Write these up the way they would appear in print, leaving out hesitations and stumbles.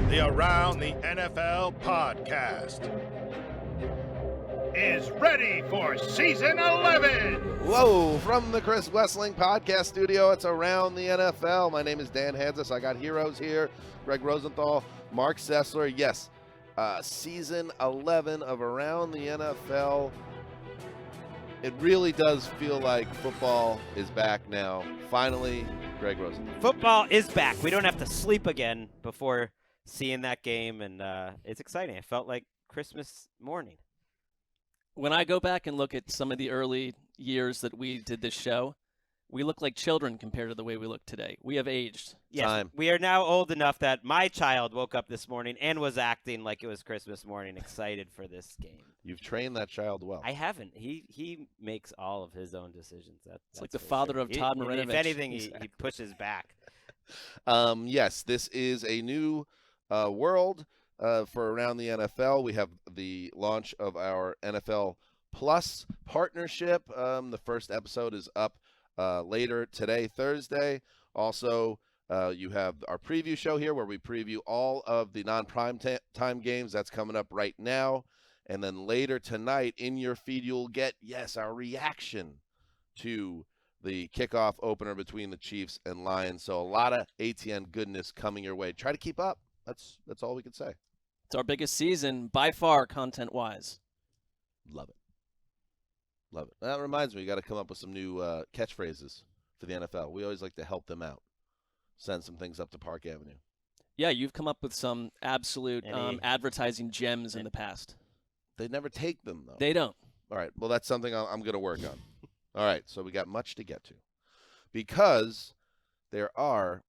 The Around the NFL podcast is ready for season 11. Whoa, from the Chris Wessling podcast studio, it's Around the NFL. My name is Dan Hanzus. I got heroes here, Gregg Rosenthal, Marc Sessler. Yes, season 11 of Around the NFL. It really does feel like football is back now. Finally, Gregg Rosenthal. Football is back. We don't have to sleep again before seeing that game, and it's exciting. It felt like Christmas morning. When I go back and look at some of the early years that we did this show, we look like children compared to the way we look today. We have aged. Yes, we are now old enough that my child woke up this morning and was acting like it was Christmas morning, excited for this game. You've trained that child well. I haven't. He makes all of his own decisions. That's like the father of Todd Marinovich. If anything, he pushes back. Yes, this is a new world for Around the NFL. We have the launch of our NFL Plus partnership. The first episode is up later today, Thursday. Also, you have our preview show here where we preview all of the non-prime time games. That's coming up right now. And then later tonight in your feed, you'll get, yes, our reaction to the kickoff opener between the Chiefs and Lions. So a lot of ATN goodness coming your way. Try to keep up. That's all we can say. It's our biggest season by far, content-wise. Love it. Love it. That reminds me, we got to come up with some new catchphrases for the NFL. We always like to help them out. Send some things up to Park Avenue. Yeah, you've come up with some absolute advertising gems in the past. They never take them, though. They don't. All right. Well, that's something I'm going to work on. All right. So we got much to get to. Because there are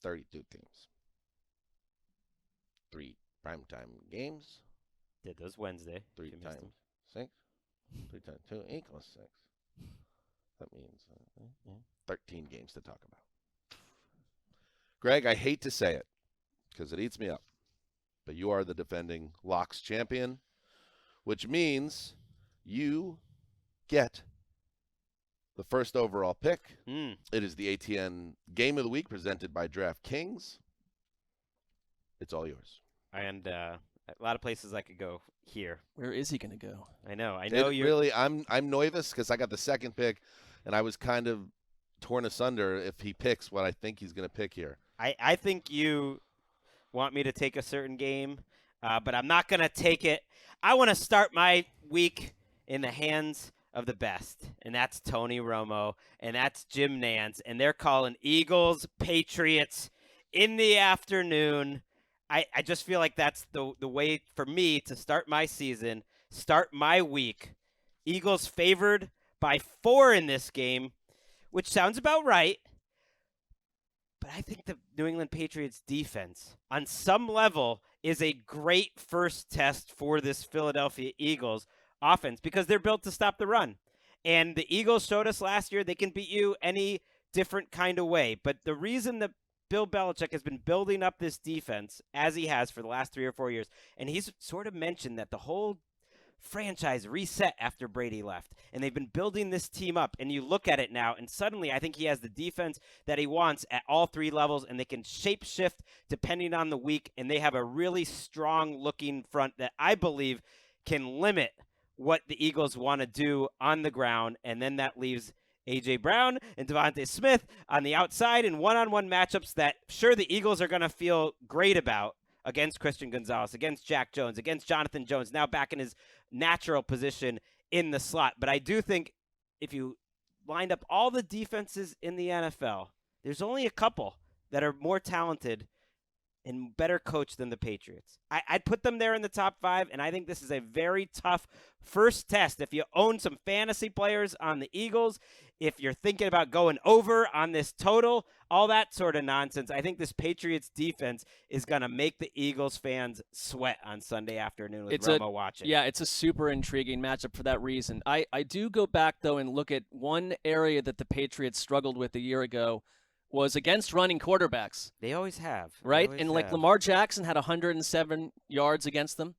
32 teams. 3 primetime games. Did those Wednesday. 3 times 6. 3 times 2 equals 6. That means 13 games to talk about. Greg, I hate to say it because it eats me up, but you are the defending locks champion, which means you get the first overall pick. It is the ATN Game of the Week presented by DraftKings. It's all yours. And a lot of places I could go here. Where is he going to go? I know you're really. I'm nervous because I got the second pick, and I was kind of torn asunder if he picks what I think he's going to pick here. I think you want me to take a certain game, but I'm not going to take it. I want to start my week in the hands of the best, and that's Tony Romo, and that's Jim Nantz, and they're calling Eagles, Patriots in the afternoon. I just feel like that's the way for me to start my season, start my week. Eagles favored by 4 in this game, which sounds about right. But I think the New England Patriots defense, on some level, is a great first test for this Philadelphia Eagles offense because they're built to stop the run. And the Eagles showed us last year they can beat you any different kind of way. But the reason that Bill Belichick has been building up this defense, as he has for the last 3 or 4 years, and he's sort of mentioned that the whole franchise reset after Brady left, and they've been building this team up, and you look at it now, and suddenly I think he has the defense that he wants at all 3 levels, and they can shape shift depending on the week, and they have a really strong looking front that I believe can limit what the Eagles want to do on the ground, and then that leaves A.J. Brown and Devontae Smith on the outside in one-on-one matchups that sure the Eagles are going to feel great about against Christian Gonzalez, against Jack Jones, against Jonathan Jones, now back in his natural position in the slot. But I do think if you lined up all the defenses in the NFL, there's only a couple that are more talented and better coached than the Patriots. I'd put them there in the top 5, and I think this is a very tough first test. If you own some fantasy players on the Eagles, if you're thinking about going over on this total, all that sort of nonsense, I think this Patriots defense is going to make the Eagles fans sweat on Sunday afternoon with Romo watching. Yeah, it's a super intriguing matchup for that reason. I do go back, though, and look at one area that the Patriots struggled with a year ago was against running quarterbacks. They always have. Right? Like Lamar Jackson had 107 yards against them.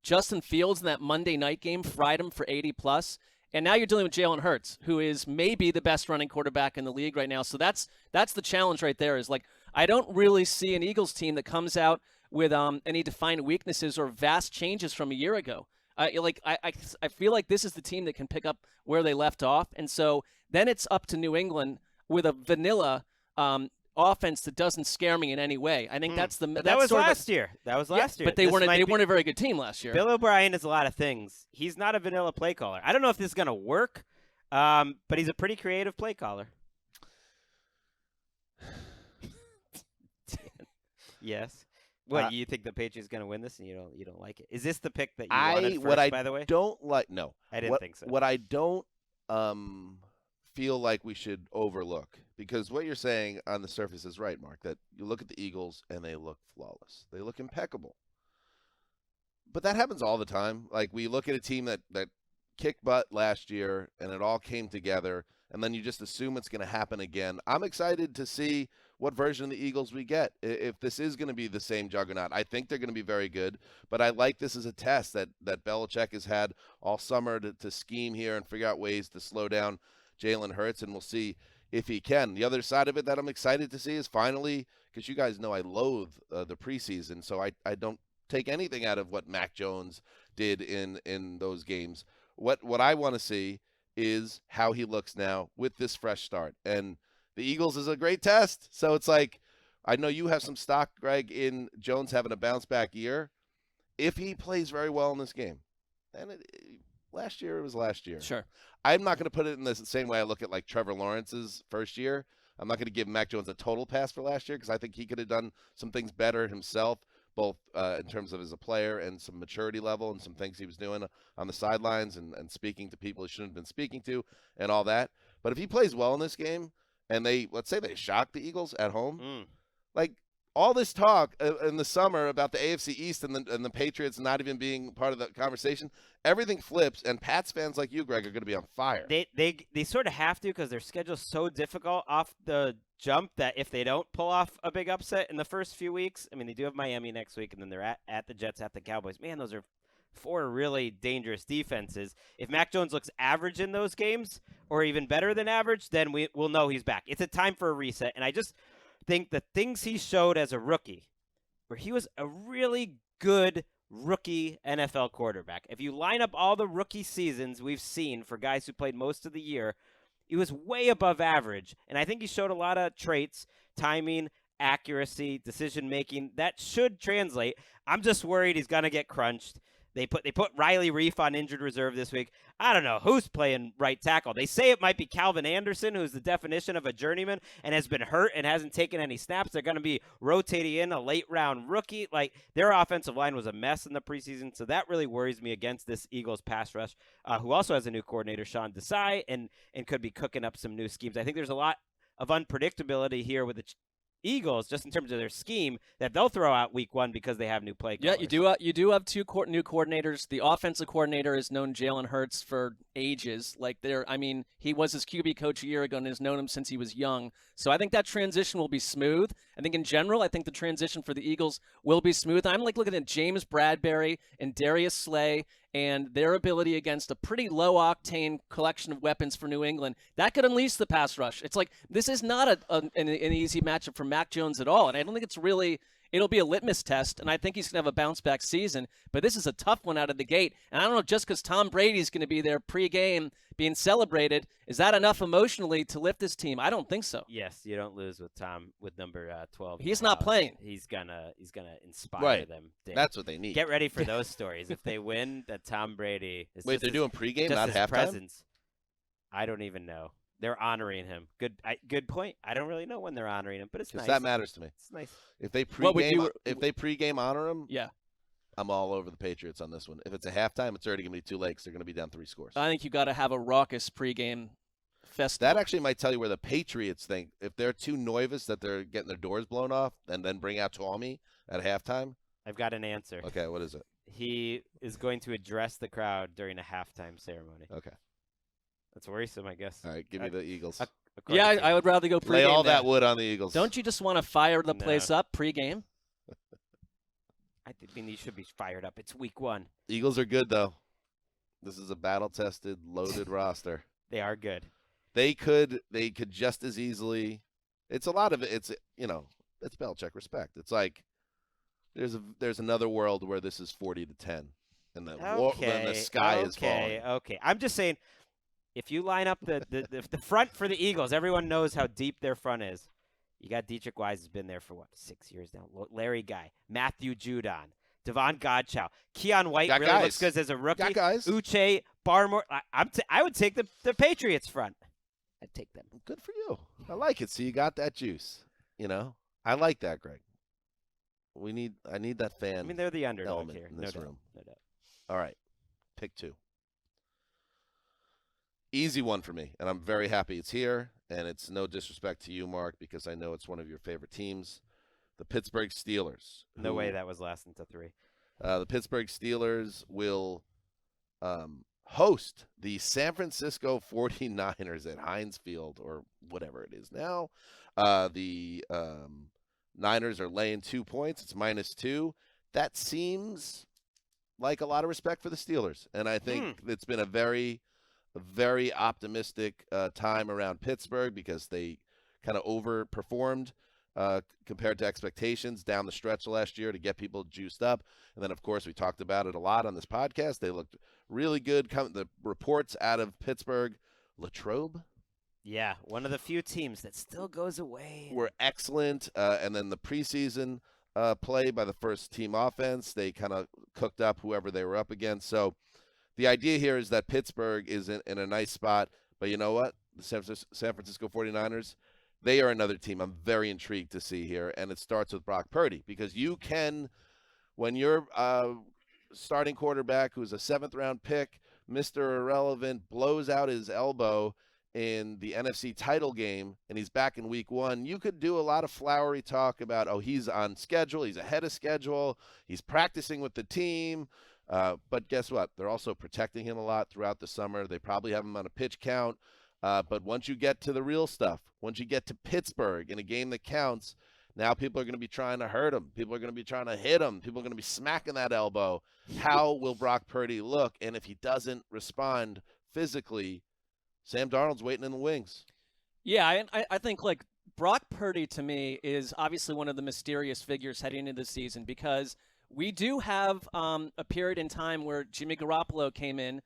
Justin Fields in that Monday night game fried him for 80+. And now you're dealing with Jalen Hurts, who is maybe the best running quarterback in the league right now. So that's the challenge right there is like, I don't really see an Eagles team that comes out with any defined weaknesses or vast changes from a year ago. I feel like this is the team that can pick up where they left off, and so then it's up to New England with a vanilla offense that doesn't scare me in any way. I think that was last year. That was last year. But they weren't a very good team last year. Bill O'Brien is a lot of things. He's not a vanilla play caller. I don't know if this is going to work, but he's a pretty creative play caller. Yes. What, you think the Patriots going to win this and you don't like it? Is this the pick that you wanted first, by the way? No. I didn't think so. What I don't feel like we should overlook, because what you're saying on the surface is right, Mark, that you look at the Eagles and they look flawless. They look impeccable. But that happens all the time. Like, we look at a team that kicked butt last year and it all came together, and then you just assume it's going to happen again. I'm excited to see what version of the Eagles we get. If this is going to be the same juggernaut, I think they're going to be very good. But I like this as a test that Belichick has had all summer to scheme here and figure out ways to slow down Jalen Hurts, and we'll see if he can. The other side of it that I'm excited to see is finally, because you guys know I loathe the preseason, so I don't take anything out of what Mac Jones did in those games. What I want to see is how he looks now with this fresh start. And the Eagles is a great test. So it's like, I know you have some stock, Greg, in Jones having a bounce-back year. If he plays very well in this game, then last year it was last year. Sure. I'm not going to put it in the same way I look at, like, Trevor Lawrence's first year. I'm not going to give Mac Jones a total pass for last year because I think he could have done some things better himself, both in terms of as a player and some maturity level and some things he was doing on the sidelines and speaking to people he shouldn't have been speaking to and all that. But if he plays well in this game, and let's say they shock the Eagles at home, like all this talk in the summer about the AFC East and the Patriots not even being part of the conversation, everything flips, and Pats fans like you, Greg, are going to be on fire. They sort of have to, because their schedule's so difficult off the jump that if they don't pull off a big upset in the first few weeks, I mean, they do have Miami next week, and then they're at the Jets, at the Cowboys. Man, those are 4 really dangerous defenses. If Mac Jones looks average in those games, or even better than average, then we'll know he's back. It's a time for a reset, and I just think the things he showed as a rookie, where he was a really good rookie NFL quarterback. If you line up all the rookie seasons we've seen for guys who played most of the year, he was way above average, and I think he showed a lot of traits, timing, accuracy, decision-making. That should translate. I'm just worried he's going to get crunched. They put Riley Reif on injured reserve this week. I don't know who's playing right tackle. They say it might be Calvin Anderson, who's the definition of a journeyman and has been hurt and hasn't taken any snaps. They're going to be rotating in a late-round rookie. Like, their offensive line was a mess in the preseason, so that really worries me against this Eagles pass rush, who also has a new coordinator, Sean Desai, and could be cooking up some new schemes. I think there's a lot of unpredictability here with the Eagles, just in terms of their scheme, that they'll throw out week 1 because they have new play callers. Yeah, you do have 2 new coordinators. The offensive coordinator has known Jalen Hurts for ages. He was his QB coach a year ago and has known him since he was young. So I think that transition will be smooth. I think in general, I think the transition for the Eagles will be smooth. I'm looking at James Bradberry and Darius Slay and their ability against a pretty low-octane collection of weapons for New England. That could unleash the pass rush. It's like, this is not an easy matchup for Mac Jones at all, and I don't think it'll be a litmus test, and I think he's going to have a bounce-back season, but this is a tough one out of the gate, and I don't know, just because Tom Brady's going to be there pre-game being celebrated, is that enough emotionally to lift this team? I don't think so. Yes, you don't lose with Tom, with number 12. He's not playing. He's gonna inspire them. That's what they need. Get ready for those stories. If they win, that Tom Brady is Wait, they're doing pregame, not halftime? Presence. I don't even know. They're honoring him. Good point. I don't really know when they're honoring him, but it's nice. That matters to me. It's nice. If they pregame honor him, yeah, I'm all over the Patriots on this one. If it's a halftime, it's already going to be too late because they're going to be down 3 scores. I think you got to have a raucous pregame festival. That actually might tell you where the Patriots think. If they're too nervous that they're getting their doors blown off and then bring out Tommy at halftime. I've got an answer. Okay, what is it? He is going to address the crowd during a halftime ceremony. Okay. That's worrisome, I guess. All right, give me the Eagles. Yeah, I would rather go pregame. Lay all that wood on the Eagles. Don't you just want to fire the place up pregame? I mean, you should be fired up. It's week 1. Eagles are good, though. This is a battle-tested, loaded roster. They are good. They could just as easily. It's a lot of it. It's, That's Belichick respect. It's like there's another world where this is 40-10, and then the sky is falling. Okay. I'm just saying, if you line up the front for the Eagles, everyone knows how deep their front is. You got Dietrich Wise, has been there for 6 years now. Larry Guy, Matthew Judon, Devon Godchow, Keon White Got really guys. looks good as a rookie. Got guys. Uche, Barmore. I would take the Patriots front. I'd take them. Good for you. I like it. So you got that juice. I like that, Greg. I need that fan. I mean, they're the underdog element here. in this room. No doubt. All right, pick 2. Easy one for me, and I'm very happy it's here. And it's no disrespect to you, Mark, because I know it's one of your favorite teams, the Pittsburgh Steelers. No way that was lasting to 3. The Pittsburgh Steelers will host the San Francisco 49ers at Heinz Field, or whatever it is now. The Niners are laying 2 points. It's -2. That seems like a lot of respect for the Steelers. And I think it's been a very optimistic time around Pittsburgh because they kind of overperformed compared to expectations down the stretch last year to get people juiced up. And then, of course, we talked about it a lot on this podcast. They looked really good. The reports out of Pittsburgh, Latrobe, Yeah, one of the few teams that still goes away. were excellent. And then the preseason play by the first team offense, they kind of cooked up whoever they were up against. So the idea here is that Pittsburgh is in a nice spot. But you know what? The San Francisco 49ers, they are another team I'm very intrigued to see here. And it starts with Brock Purdy, because you can, when you're starting quarterback who's a 7th-round pick, Mr. Irrelevant, blows out his elbow in the NFC title game, and he's back in week 1, you could do a lot of flowery talk about, oh, he's on schedule, he's ahead of schedule, he's practicing with the team. But guess what? They're also protecting him a lot throughout the summer. They probably have him on a pitch count. But once you get to the real stuff, once you get to Pittsburgh in a game that counts, now people are going to be trying to hurt him. People are going to be trying to hit him. People are going to be smacking that elbow. How will Brock Purdy look? And if he doesn't respond physically, Sam Darnold's waiting in the wings. Yeah, I think, like, Brock Purdy, to me, is obviously one of the mysterious figures heading into the season, because we do have a period in time where Jimmy Garoppolo came in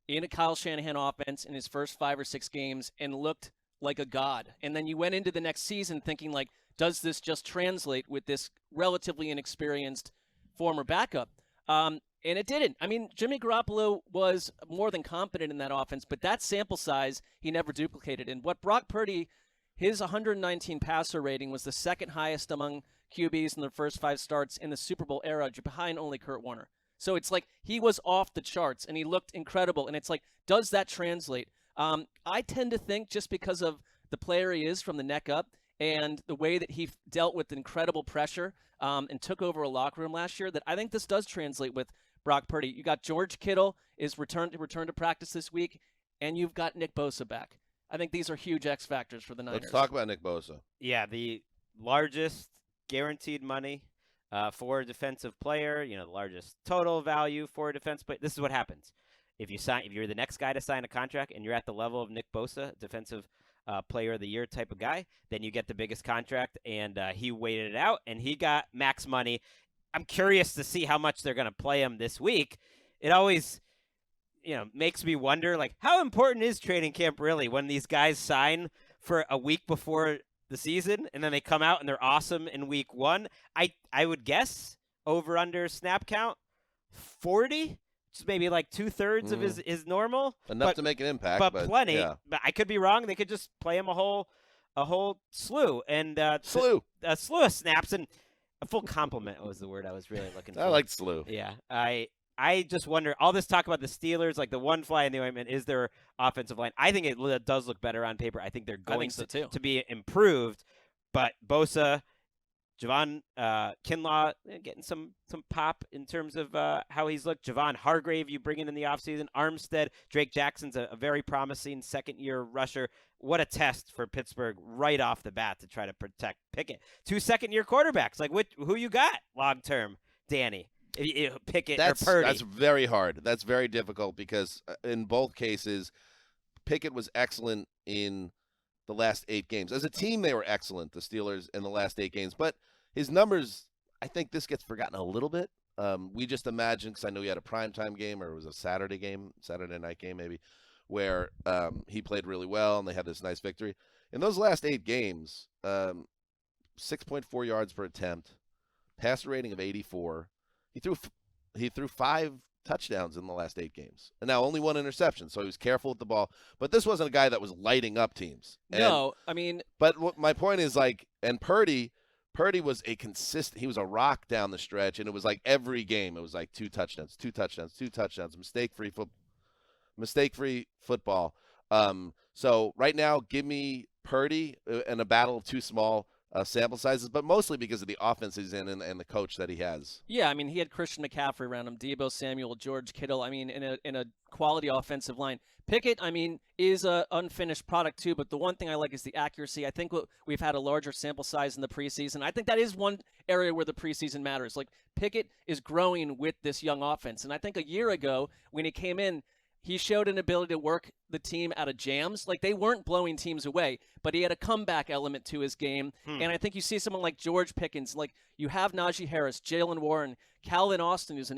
a Kyle Shanahan offense in his first 5 or 6 games and looked like a god. And then you went into the next season thinking, like, does this just translate with this relatively inexperienced former backup? And it didn't. I mean, Jimmy Garoppolo was more than competent in that offense, but that sample size he never duplicated. And what Brock Purdy, his 119 passer rating was the 2nd highest among QBs in their first 5 starts in the Super Bowl era, behind only Kurt Warner. So it's like he was off the charts, and he looked incredible. And it's like, does that translate? I tend to think, just because of the player he is from the neck up and the way that he dealt with incredible pressure and took over a locker room last year, that I think this does translate with Brock Purdy. You got George Kittle is returned to practice this week, and you've got Nick Bosa back. I think these are huge X factors for the Niners. Let's talk about Nick Bosa. Yeah, the largest guaranteed money for a defensive player, the largest total value for a defense player. This is what happens. If you're the next guy to sign a contract and you're at the level of Nick Bosa, defensive player of the year type of guy, then you get the biggest contract, and he waited it out, and he got max money. I'm curious to see how much they're going to play him this week. It always, makes me wonder, like, how important is training camp really when these guys sign for a week before the season and then they come out and they're awesome in week 1? I would guess over under snap count 40, which is maybe like 2/3 of his normal. Enough to make an impact, but plenty. Yeah. But I could be wrong. They could just play him a whole slew and a slew of snaps, and a full complement was the word I was really looking for. I like slew. Yeah, I just wonder, all this talk about the Steelers, like the one fly in the ointment is their offensive line. I think it does look better on paper. I think they're going to be improved. But Bosa, Javon Kinlaw getting some pop in terms of how he's looked. Javon Hargrave, you bring in the offseason. Armstead, Drake Jackson's a very promising second-year rusher. What a test for Pittsburgh right off the bat to try to protect Pickett. 2 second-year quarterbacks. Like, who you got long-term, Danny? Pickett or Purdy. That's very hard. That's very difficult because in both cases, Pickett was excellent in the last 8 games. As a team, they were excellent, the Steelers, in the last 8 games. But his numbers, I think this gets forgotten a little bit. We just imagined, because I know he had a primetime game, or it was a Saturday night game maybe, where he played really well and they had this nice victory. In those last 8 games, 6.4 yards per attempt, passer rating of 84. He threw 5 touchdowns in the last 8 games. And now only 1 interception, so he was careful with the ball. But this wasn't a guy that was lighting up teams. But my point is, like, and Purdy was he was a rock down the stretch, and it was like every game it was like 2 touchdowns, mistake-free football. So right now, give me Purdy in a battle of 2 small sample sizes, but mostly because of the offense he's in and the coach that he has. Yeah, I mean, he had Christian McCaffrey around him, Deebo Samuel, George Kittle. I mean, in a quality offensive line. Pickett, I mean, is a unfinished product too, but the one thing I like is the accuracy. I think we've had a larger sample size in the preseason. I think that is one area where the preseason matters. Like, Pickett is growing with this young offense, and I think a year ago when he came in, he showed an ability to work the team out of jams. Like, they weren't blowing teams away, but he had a comeback element to his game. And I think you see someone like George Pickens, like you have Najee Harris, Jalen Warren, Calvin Austin is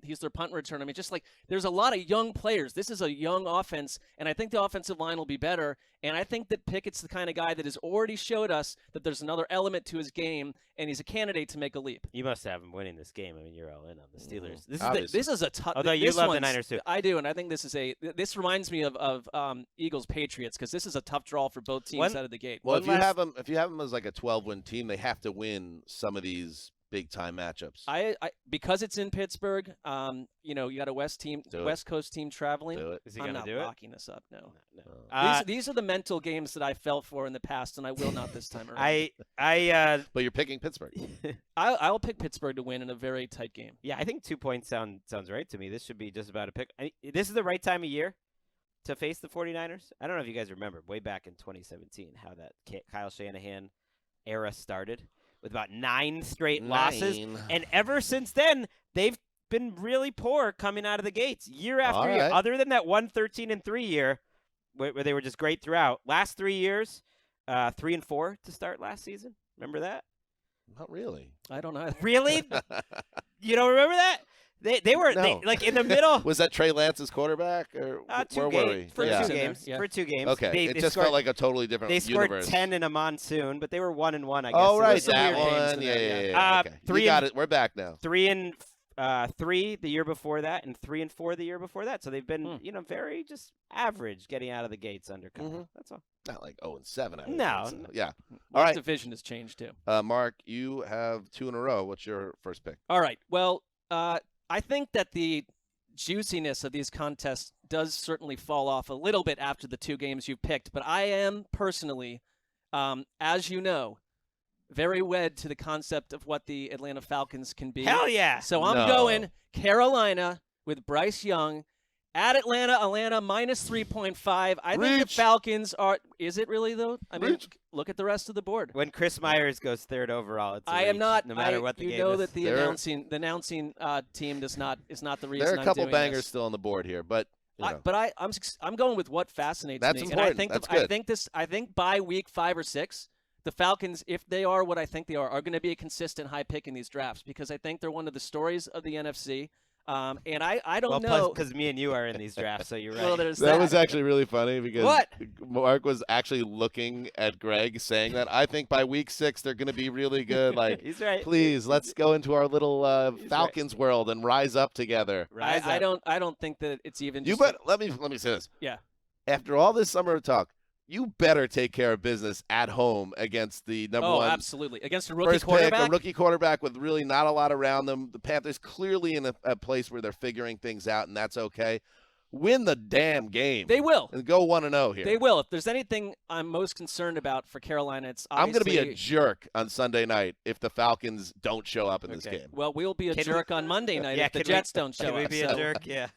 he's their punt return. I mean, just like there's a lot of young players. This is a young offense, and I think the offensive line will be better. And I think that Pickett's the kind of guy that has already showed us that there's another element to his game, and he's a candidate to make a leap. You must have him winning this game. I mean, you're all in on the Steelers. This is a tough. Although you love the Niners too. I do, and I think this reminds me of Eagles Patriots, because this is a tough draw for both teams out of the gate. Well, if you have them as like a 12-win team, they have to win some of these big-time matchups. I because it's in Pittsburgh, you got a West Coast team traveling. Do it. Is he going to do it? I'm not locking this up, no. These are the mental games that I fell for in the past, and I will not this time around. But you're picking Pittsburgh. I'll pick Pittsburgh to win in a very tight game. Yeah, I think 2 points sounds right to me. This should be just about a pick. This is the right time of year to face the 49ers. I don't know if you guys remember way back in 2017 how that Kyle Shanahan era started, with about 9 straight losses. And ever since then, they've been really poor coming out of the gates year after year, other than that 13-3 year where they were just great throughout. Last 3 years, 3-4 to start last season. Remember that? Not really. I don't know. Really? You don't remember that? They were like in the middle. Was that Trey Lance's quarterback, or where were we? For 2 games. Yeah. For 2 games. Okay, it just felt like a totally different universe. They scored 10 in a monsoon, but they were 1-1. I guess. Oh right, that one. Yeah. Okay. You got it. We're back now. 3-3 the year before that, and 3-4 the year before that. So they've been, very just average getting out of the gates under Kyle. That's all. Not like 0-7. No. Yeah. All right. Division has changed too. Mark, you have 2 in a row. What's your first pick? All right. Well, I think that the juiciness of these contests does certainly fall off a little bit after the 2 games you've picked, but I am personally, as you know, very wed to the concept of what the Atlanta Falcons can be. Hell yeah! So I'm going Carolina with Bryce Young at Atlanta. Atlanta minus 3.5. I think the Falcons are. Is it really though? I mean, look at the rest of the board. When Chris Myers goes 3rd overall, it's I am not. No matter what the game is. You know that the announcing team is not the reason. There are a couple I'm doing bangers this. still on the board here, but. I'm going with what fascinates That's me. important. And I think by week 5 or 6, the Falcons, if they are what I think they are going to be a consistent high pick in these drafts, because I think they're one of the stories of the NFC. And I don't know. Because me and you are in these drafts, so you're right. Well, there's that was actually really funny because What? Mark was actually looking at Greg saying that I think by week 6 they're going to be really good. Like, He's right. Please, let's go into our little Falcons world and rise up together. I don't think that it's even. You bet. Let me say this. Yeah. After all this summer talk, you better take care of business at home against the number 1. Oh, absolutely. Against a rookie First quarterback. pick, a rookie quarterback with really not a lot around them. The Panthers clearly in a place where they're figuring things out, and that's okay. Win the damn game. They will. And go 1-0 here. They will. If there's anything I'm most concerned about for Carolina, it's I'm going to obviously be a jerk on Sunday night if the Falcons don't show up in this game. Well, we'll be a jerk on Monday night if the Jets don't show up. Can we be a jerk? Yeah.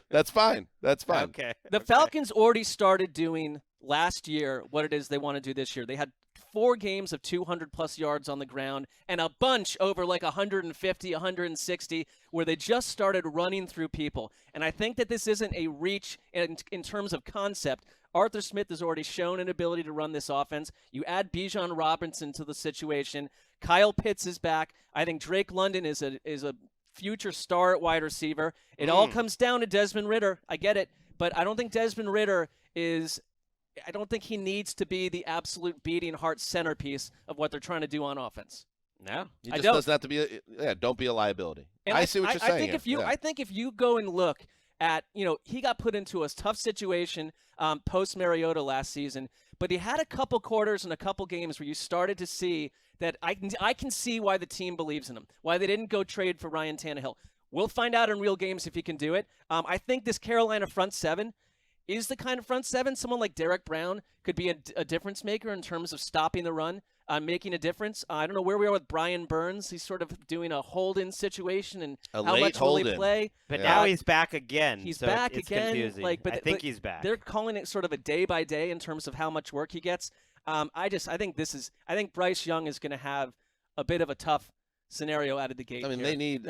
That's fine. That's fine. Okay. The Falcons already started doing last year what it is they want to do this year. They had 4 games of 200-plus yards on the ground and a bunch over like 150, 160 where they just started running through people. And I think that this isn't a reach in terms of concept. Arthur Smith has already shown an ability to run this offense. You add Bijan Robinson to the situation. Kyle Pitts is back. I think Drake London is a future star at wide receiver. It all comes down to Desmond Ridder. I get it. But I don't think Desmond Ridder I don't think he needs to be the absolute beating heart centerpiece of what they're trying to do on offense. No, he just doesn't have to be. Don't be a liability. And I see what you're saying. I think if you go and look at, he got put into a tough situation post Mariota last season, but he had a couple quarters and a couple games where you started to see that I can see why the team believes in him, why they didn't go trade for Ryan Tannehill. We'll find out in real games if he can do it. I think this Carolina front seven is the kind of front seven. Someone like Derek Brown could be a difference maker in terms of stopping the run, making a difference. I don't know where we are with Brian Burns. He's sort of doing a hold-in situation and how much will he play. But now he's back again. He's so back it's again. Confusing. I think he's back. They're calling it sort of a day-by-day in terms of how much work he gets. I think Bryce Young is going to have a bit of a tough scenario out of the gate. I mean, here. they need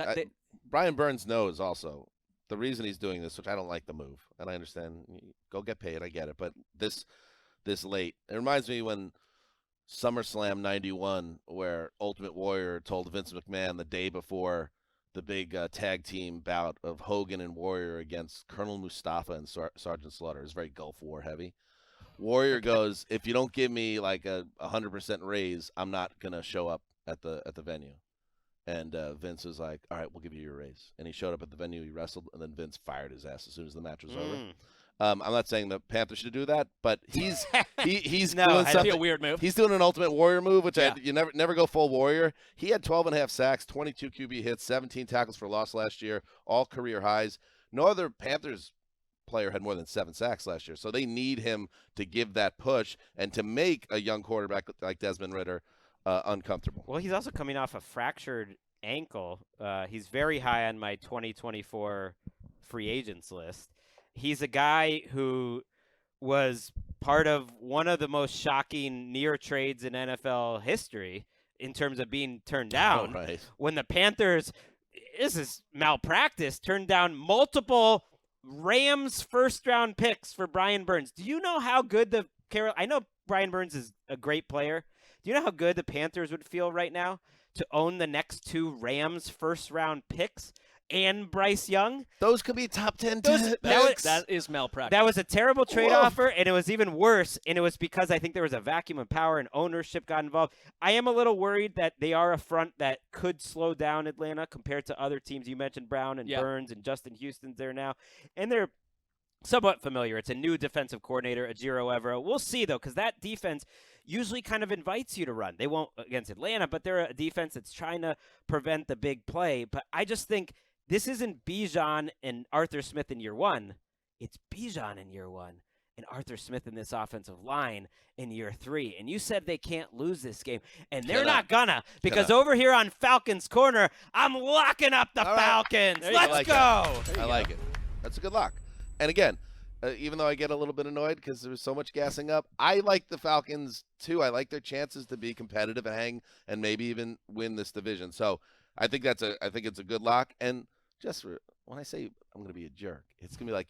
Brian Burns knows also the reason he's doing this, which I don't like the move, and I understand. Go get paid, I get it, but this late, it reminds me when SummerSlam '91, where Ultimate Warrior told Vince McMahon the day before the big tag team bout of Hogan and Warrior against Colonel Mustafa and Sergeant Slaughter. It's very Gulf War heavy. Warrior goes, if you don't give me like a 100% raise, I'm not gonna show up at the venue. And Vince was like, all right, we'll give you your raise. And he showed up at the venue, he wrestled, and then Vince fired his ass as soon as the match was over. I'm not saying the Panthers should do that, but he's doing something. A weird move. He's doing an Ultimate Warrior move, which you never go full Warrior. He had 12.5 sacks, 22 QB hits, 17 tackles for loss last year, all career highs. No other Panthers player had more than 7 sacks last year, so they need him to give that push and to make a young quarterback like Desmond Ridder uncomfortable. Well, he's also coming off a fractured ankle. He's very high on my 2024 free agents list. He's a guy who was part of one of the most shocking near trades in NFL history in terms of being turned down. Oh, right. When the Panthers, this is malpractice, turned down multiple Rams first-round picks for Brian Burns. Do you know how good I know Brian Burns is a great player. Do you know how good the Panthers would feel right now to own the next 2 Rams first-round picks and Bryce Young? Those could be top 10 picks. That is malpractice. That was a terrible trade offer, and it was even worse, and it was because I think there was a vacuum of power and ownership got involved. I am a little worried that they are a front that could slow down Atlanta compared to other teams. You mentioned Brown and Burns and Justin Houston's there now, and they're somewhat familiar. It's a new defensive coordinator, Ejiro Evero. We'll see, though, because that defense usually kind of invites you to run. They won't against Atlanta, but they're a defense that's trying to prevent the big play. But I just think this isn't Bijan and Arthur Smith in year 1. It's Bijan in year 1 and Arthur Smith in this offensive line in year 3. And you said they can't lose this game, and they're not gonna, because over here on Falcons Corner, I'm locking up the Falcons. Let's go. I like it. That's a good lock. And again, even though I get a little bit annoyed because there was so much gassing up, I like the Falcons too. I like their chances to be competitive and hang and maybe even win this division. So I think it's a good lock. And just when I say I'm going to be a jerk, it's going to be like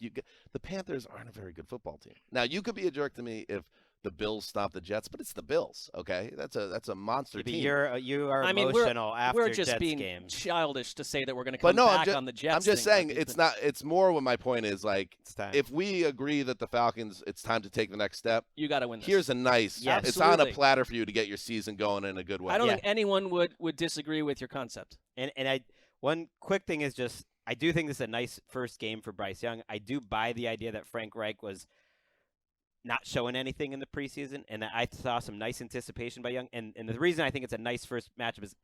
the Panthers aren't a very good football team. Now, you could be a jerk to me if the Bills stomp the Jets, but it's the Bills, okay? That's a monster team. You are emotional after we're just Jets being games. Childish to say that we're going to come back on the Jets. I'm just saying it's more what my point is, like, if we agree that the Falcons, it's time to take the next step. You got to win this. Here's a nice, it's on a platter for you to get your season going in a good way. I don't think anyone would disagree with your concept. And one quick thing is just, I do think this is a nice first game for Bryce Young. I do buy the idea that Frank Reich was not showing anything in the preseason, and that I saw some nice anticipation by Young. And the reason I think it's a nice first matchup is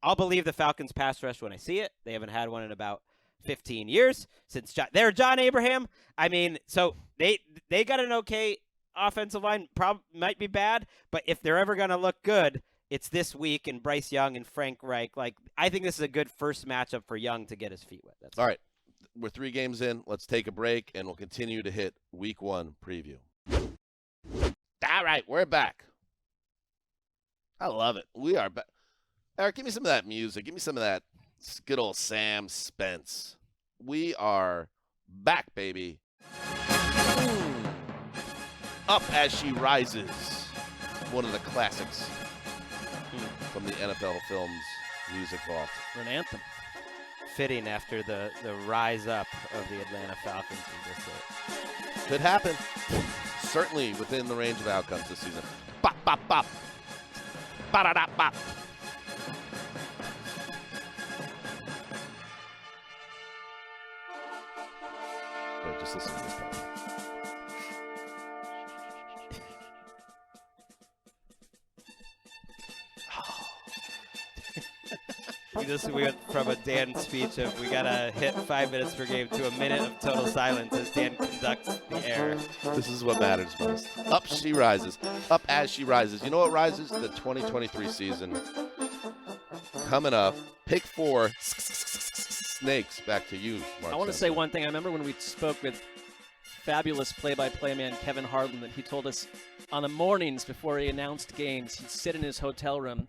I'll believe the Falcons pass rush when I see it. They haven't had one in about 15 years since they're John Abraham. I mean, so they got an okay offensive line. Might be bad, but if they're ever going to look good, it's this week, and Bryce Young and Frank Reich. Like, I think this is a good first matchup for Young to get his feet wet. That's all right. We're 3 games in. Let's take a break, and we'll continue to hit Week 1 preview. All right, we're back. I love it. We are back. Eric, give me some of that music. Give me some of that good old Sam Spence. We are back, baby. Up As She Rises, one of the classics from the NFL Films music vault. For an anthem. Fitting after the rise up of the Atlanta Falcons. Could happen. Certainly within the range of outcomes this season. Bop, bop, bop. Ba-da-da, bop. Wait, just listen to this part. We went from a Dan speech of we gotta hit 5 minutes per game to a minute of total silence as Dan conducts the air. This is what matters most. Up She Rises. Up As She Rises. You know what rises? The 2023 season coming up. Pick 4. Snakes. Back to you, Marc. I want to say one thing. I remember when we spoke with fabulous play-by-play man Kevin Harlan that he told us on the mornings before he announced games, he'd sit in his hotel room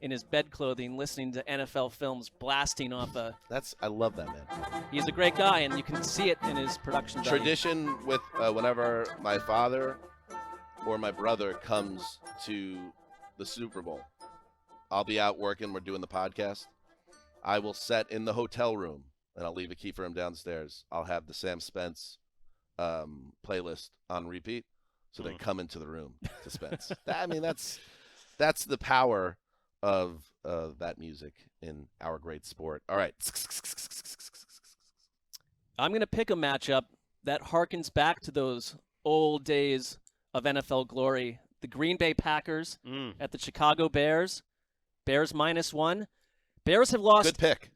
in his bed clothing listening to NFL Films blasting off I love that, man. He's a great guy, and you can see it in his production value. Tradition with whenever my father or my brother comes to the Super Bowl, I'll be out working. We're doing the podcast. I will set in the hotel room, and I'll leave a key for him downstairs. I'll have the Sam Spence playlist on repeat, so they come into the room to Spence. I mean, that's the power of that music in our great sport. All right. I'm going to pick a matchup that harkens back to those old days of NFL glory. The Green Bay Packers at the Chicago Bears. Bears -1. Bears have lost. Good pick.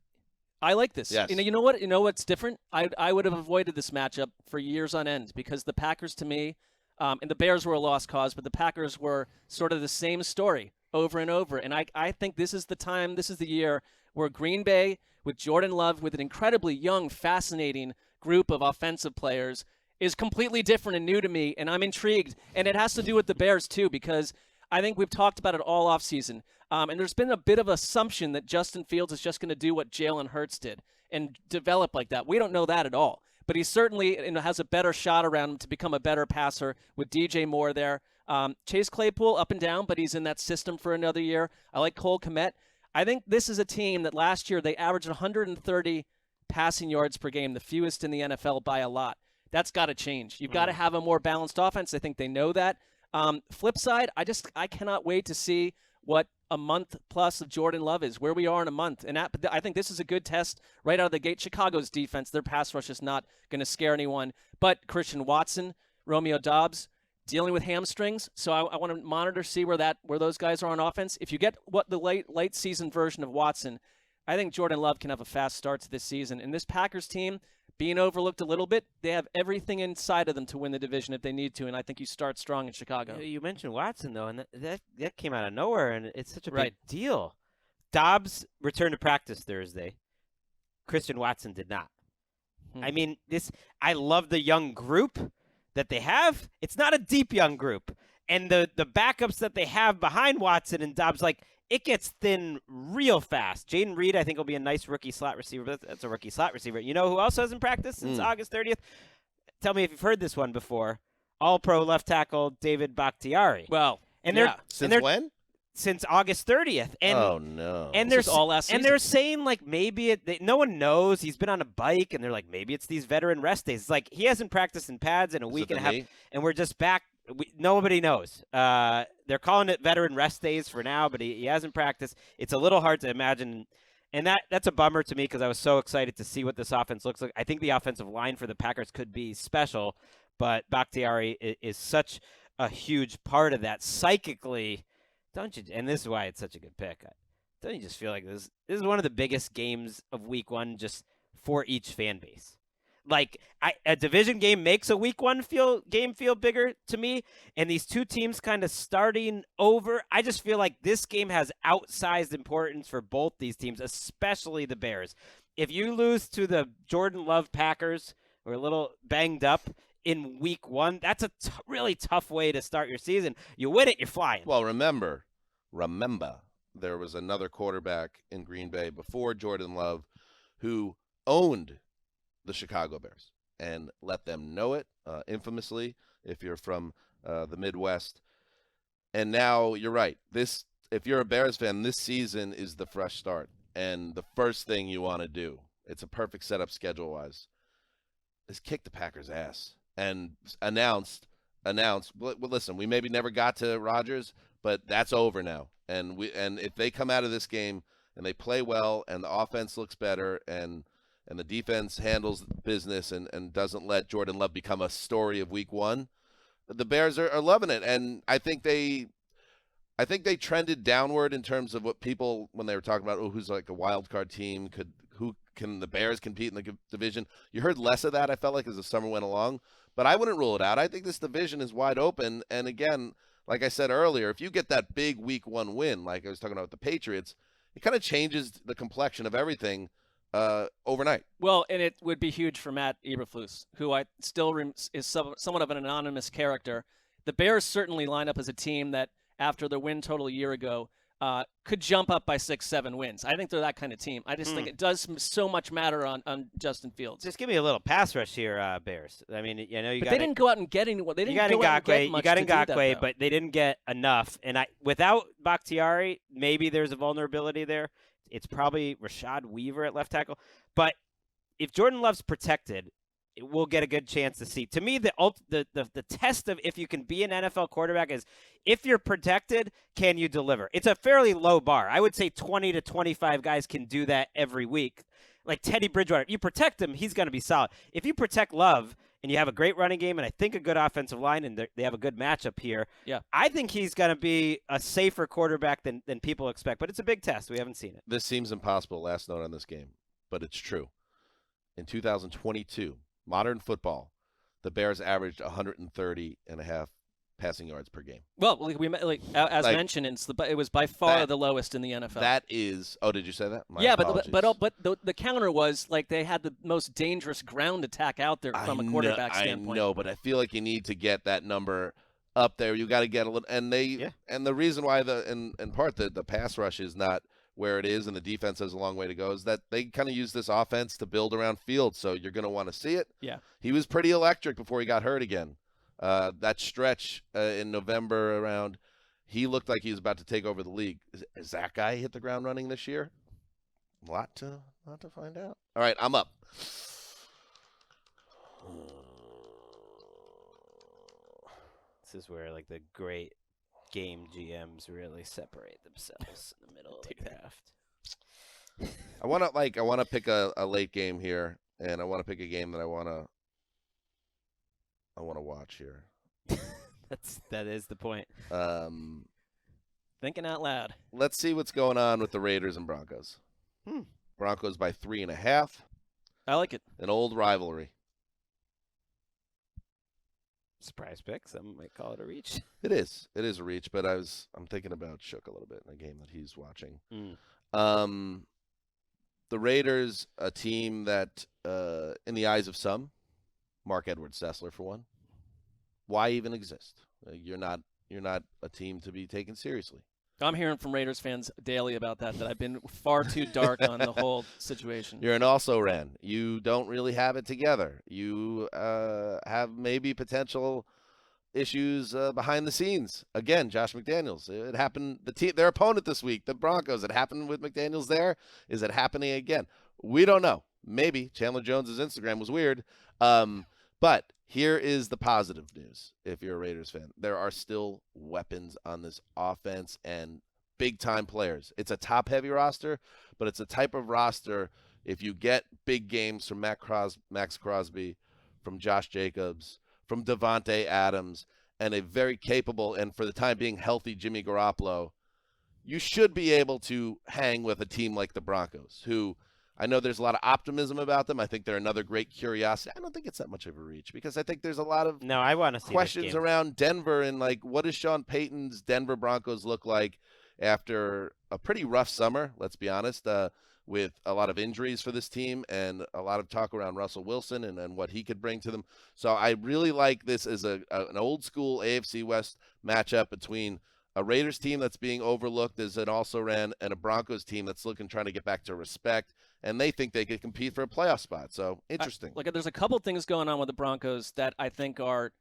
I like this. Yes. You know what? You know what's different? I would have avoided this matchup for years on end because the Packers, to me, and the Bears were a lost cause, but the Packers were sort of the same story over and over. And I think this is the time, this is the year where Green Bay, with Jordan Love, with an incredibly young, fascinating group of offensive players, is completely different and new to me, and I'm intrigued. And it has to do with the Bears, too, because I think we've talked about it all offseason. And there's been a bit of assumption that Justin Fields is just going to do what Jalen Hurts did and develop like that. We don't know that at all. But he certainly has a better shot around him to become a better passer with DJ Moore there. Chase Claypool up and down, but he's in that system for another year. I like Cole Kmet. I think this is a team that last year they averaged 130 passing yards per game, the fewest in the NFL by a lot. That's got to change. You've got to have a more balanced offense. I think they know that. Flip side, I cannot wait to see what a month plus of Jordan Love is, where we are in a month. And I think this is a good test right out of the gate. Chicago's defense, their pass rush is not going to scare anyone. But Christian Watson, Romeo Doubs, dealing with hamstrings, so I want to monitor, see where those guys are on offense. If you get what the late season version of Watson, I think Jordan Love can have a fast start to this season. And this Packers team, being overlooked a little bit, they have everything inside of them to win the division if they need to, and I think you start strong in Chicago. You mentioned Watson, though, and that came out of nowhere, and it's such a big deal. Dobbs returned to practice Thursday. Christian Watson did not. I mean, I love the young group that they have. It's not a deep young group. And the backups that they have behind Watson and Dobbs, it gets thin real fast. Jaden Reed, I think, will be a nice rookie slot receiver. That's a rookie slot receiver. You know who else hasn't practiced since August 30th? Tell me if you've heard this one before. All-pro left tackle David Bakhtiari. Well, Since when? Since August 30th. And, oh, no. And this is all last season. And they're saying, maybe no one knows. He's been on a bike, and they're like, maybe it's these veteran rest days. It's like he hasn't practiced in pads in a week and a half, and we're just back. Nobody knows. They're calling it veteran rest days for now, but he hasn't practiced. It's a little hard to imagine, and that's a bummer to me because I was so excited to see what this offense looks like. I think the offensive line for the Packers could be special, but Bakhtiari is such a huge part of that psychically. Don't you? And this is why it's such a good pick. Don't you just feel like this is one of the biggest games of Week 1 just for each fan base? A division game makes a Week 1 game feel bigger to me, and these two teams kind of starting over. I just feel like this game has outsized importance for both these teams, especially the Bears. If you lose to the Jordan Love Packers, who are a little banged up in Week 1, that's a really tough way to start your season. You win it, you're flying. Well, remember, there was another quarterback in Green Bay before Jordan Love who owned the Chicago Bears and let them know it infamously. If you're from the Midwest. And now you're right. If you're a Bears fan, this season is the fresh start. And the first thing you want to do, it's a perfect setup schedule-wise, is kick the Packers' ass and announce. Well, listen, we maybe never got to Rodgers, but that's over now. And if they come out of this game and they play well and the offense looks better and the defense handles business and doesn't let Jordan Love become a story of week one, the Bears are loving it. And I think they trended downward in terms of what people, when they were talking about, who's like a wild card team, who can the Bears compete in the division. You heard less of that, I felt like, as the summer went along. But I wouldn't rule it out. I think this division is wide open. And again, like I said earlier, if you get that big week one win, like I was talking about with the Patriots, it kind of changes the complexion of everything overnight. Well, and it would be huge for Matt Eberflus, who I still is somewhat of an anonymous character. The Bears certainly line up as a team that, after their win total a year ago, could jump up by 6-7 wins. I think they're that kind of team. I just think it does so much matter on Justin Fields. Just give me a little pass rush here, Bears. I mean, you got. They didn't go out and get anyone. They didn't go out and get much. You got to do that, Ngakoue, but they didn't get enough. And without Bakhtiari, maybe there's a vulnerability there. It's probably Rashad Weaver at left tackle. But if Jordan Love's protected, we'll get a good chance to see. To me, the test of if you can be an NFL quarterback is if you're protected, can you deliver? It's a fairly low bar. I would say 20 to 25 guys can do that every week. Like Teddy Bridgewater, if you protect him, he's going to be solid. If you protect Love and you have a great running game and I think a good offensive line and they have a good matchup here, I think he's going to be a safer quarterback than people expect. But it's a big test. We haven't seen it. This seems impossible, last note on this game, but it's true. In 2022, modern football, the Bears averaged 130.5 passing yards per game. Well, as mentioned, it was by far the lowest in the NFL. That is. Oh, did you say that? Yeah, but the counter was like they had the most dangerous ground attack out there from a quarterback standpoint. I know, but I feel like you need to get that number up there. You got to get a little, and and the reason why in part the pass rush is not where it is and the defense has a long way to go is that they kind of use this offense to build around Fields, so you're going to want to see it. Yeah. He was pretty electric before he got hurt again. That stretch in November around, he looked like he was about to take over the league. Is that guy hit the ground running this year? A lot to find out. All right, I'm up. This is where like the great game GMs really separate themselves in the middle of the draft. I want to pick a late game here, and I want to pick a game that I want to watch here. That is the point. Thinking out loud. Let's see what's going on with the Raiders and Broncos. Broncos by 3.5. I like it. An old rivalry. Surprise pick. Some might call it a reach. It is. It is a reach, but I'm thinking about Shook a little bit in a game that he's watching. The Raiders, a team that, in the eyes of some, Marc Sessler for one. Why even exist? You're not a team to be taken seriously. I'm hearing from Raiders fans daily about that I've been far too dark on the whole situation. You're an also-ran. You don't really have it together. You have maybe potential issues behind the scenes. Again, Josh McDaniels. It happened. Their opponent this week, the Broncos. It happened with McDaniels there. Is it happening again? We don't know. Maybe. Chandler Jones's Instagram was weird. But here is the positive news if you're a Raiders fan. There are still weapons on this offense and big-time players. It's a top-heavy roster, but it's a type of roster, if you get big games from Max Crosby, from Josh Jacobs, from Devontae Adams, and a very capable and, for the time being, healthy Jimmy Garoppolo, you should be able to hang with a team like the Broncos, who I know there's a lot of optimism about them. I think they're another great curiosity. I don't think it's that much of a reach because I think there's a lot of I want to see questions around Denver and, like, what does Sean Payton's Denver Broncos look like after a pretty rough summer, let's be honest, with a lot of injuries for this team and a lot of talk around Russell Wilson and what he could bring to them. So I really like this as an old-school AFC West matchup between a Raiders team that's being overlooked as an also-ran and a Broncos team that's trying to get back to respect, and they think they could compete for a playoff spot. So, interesting. There's a couple things going on with the Broncos that I think are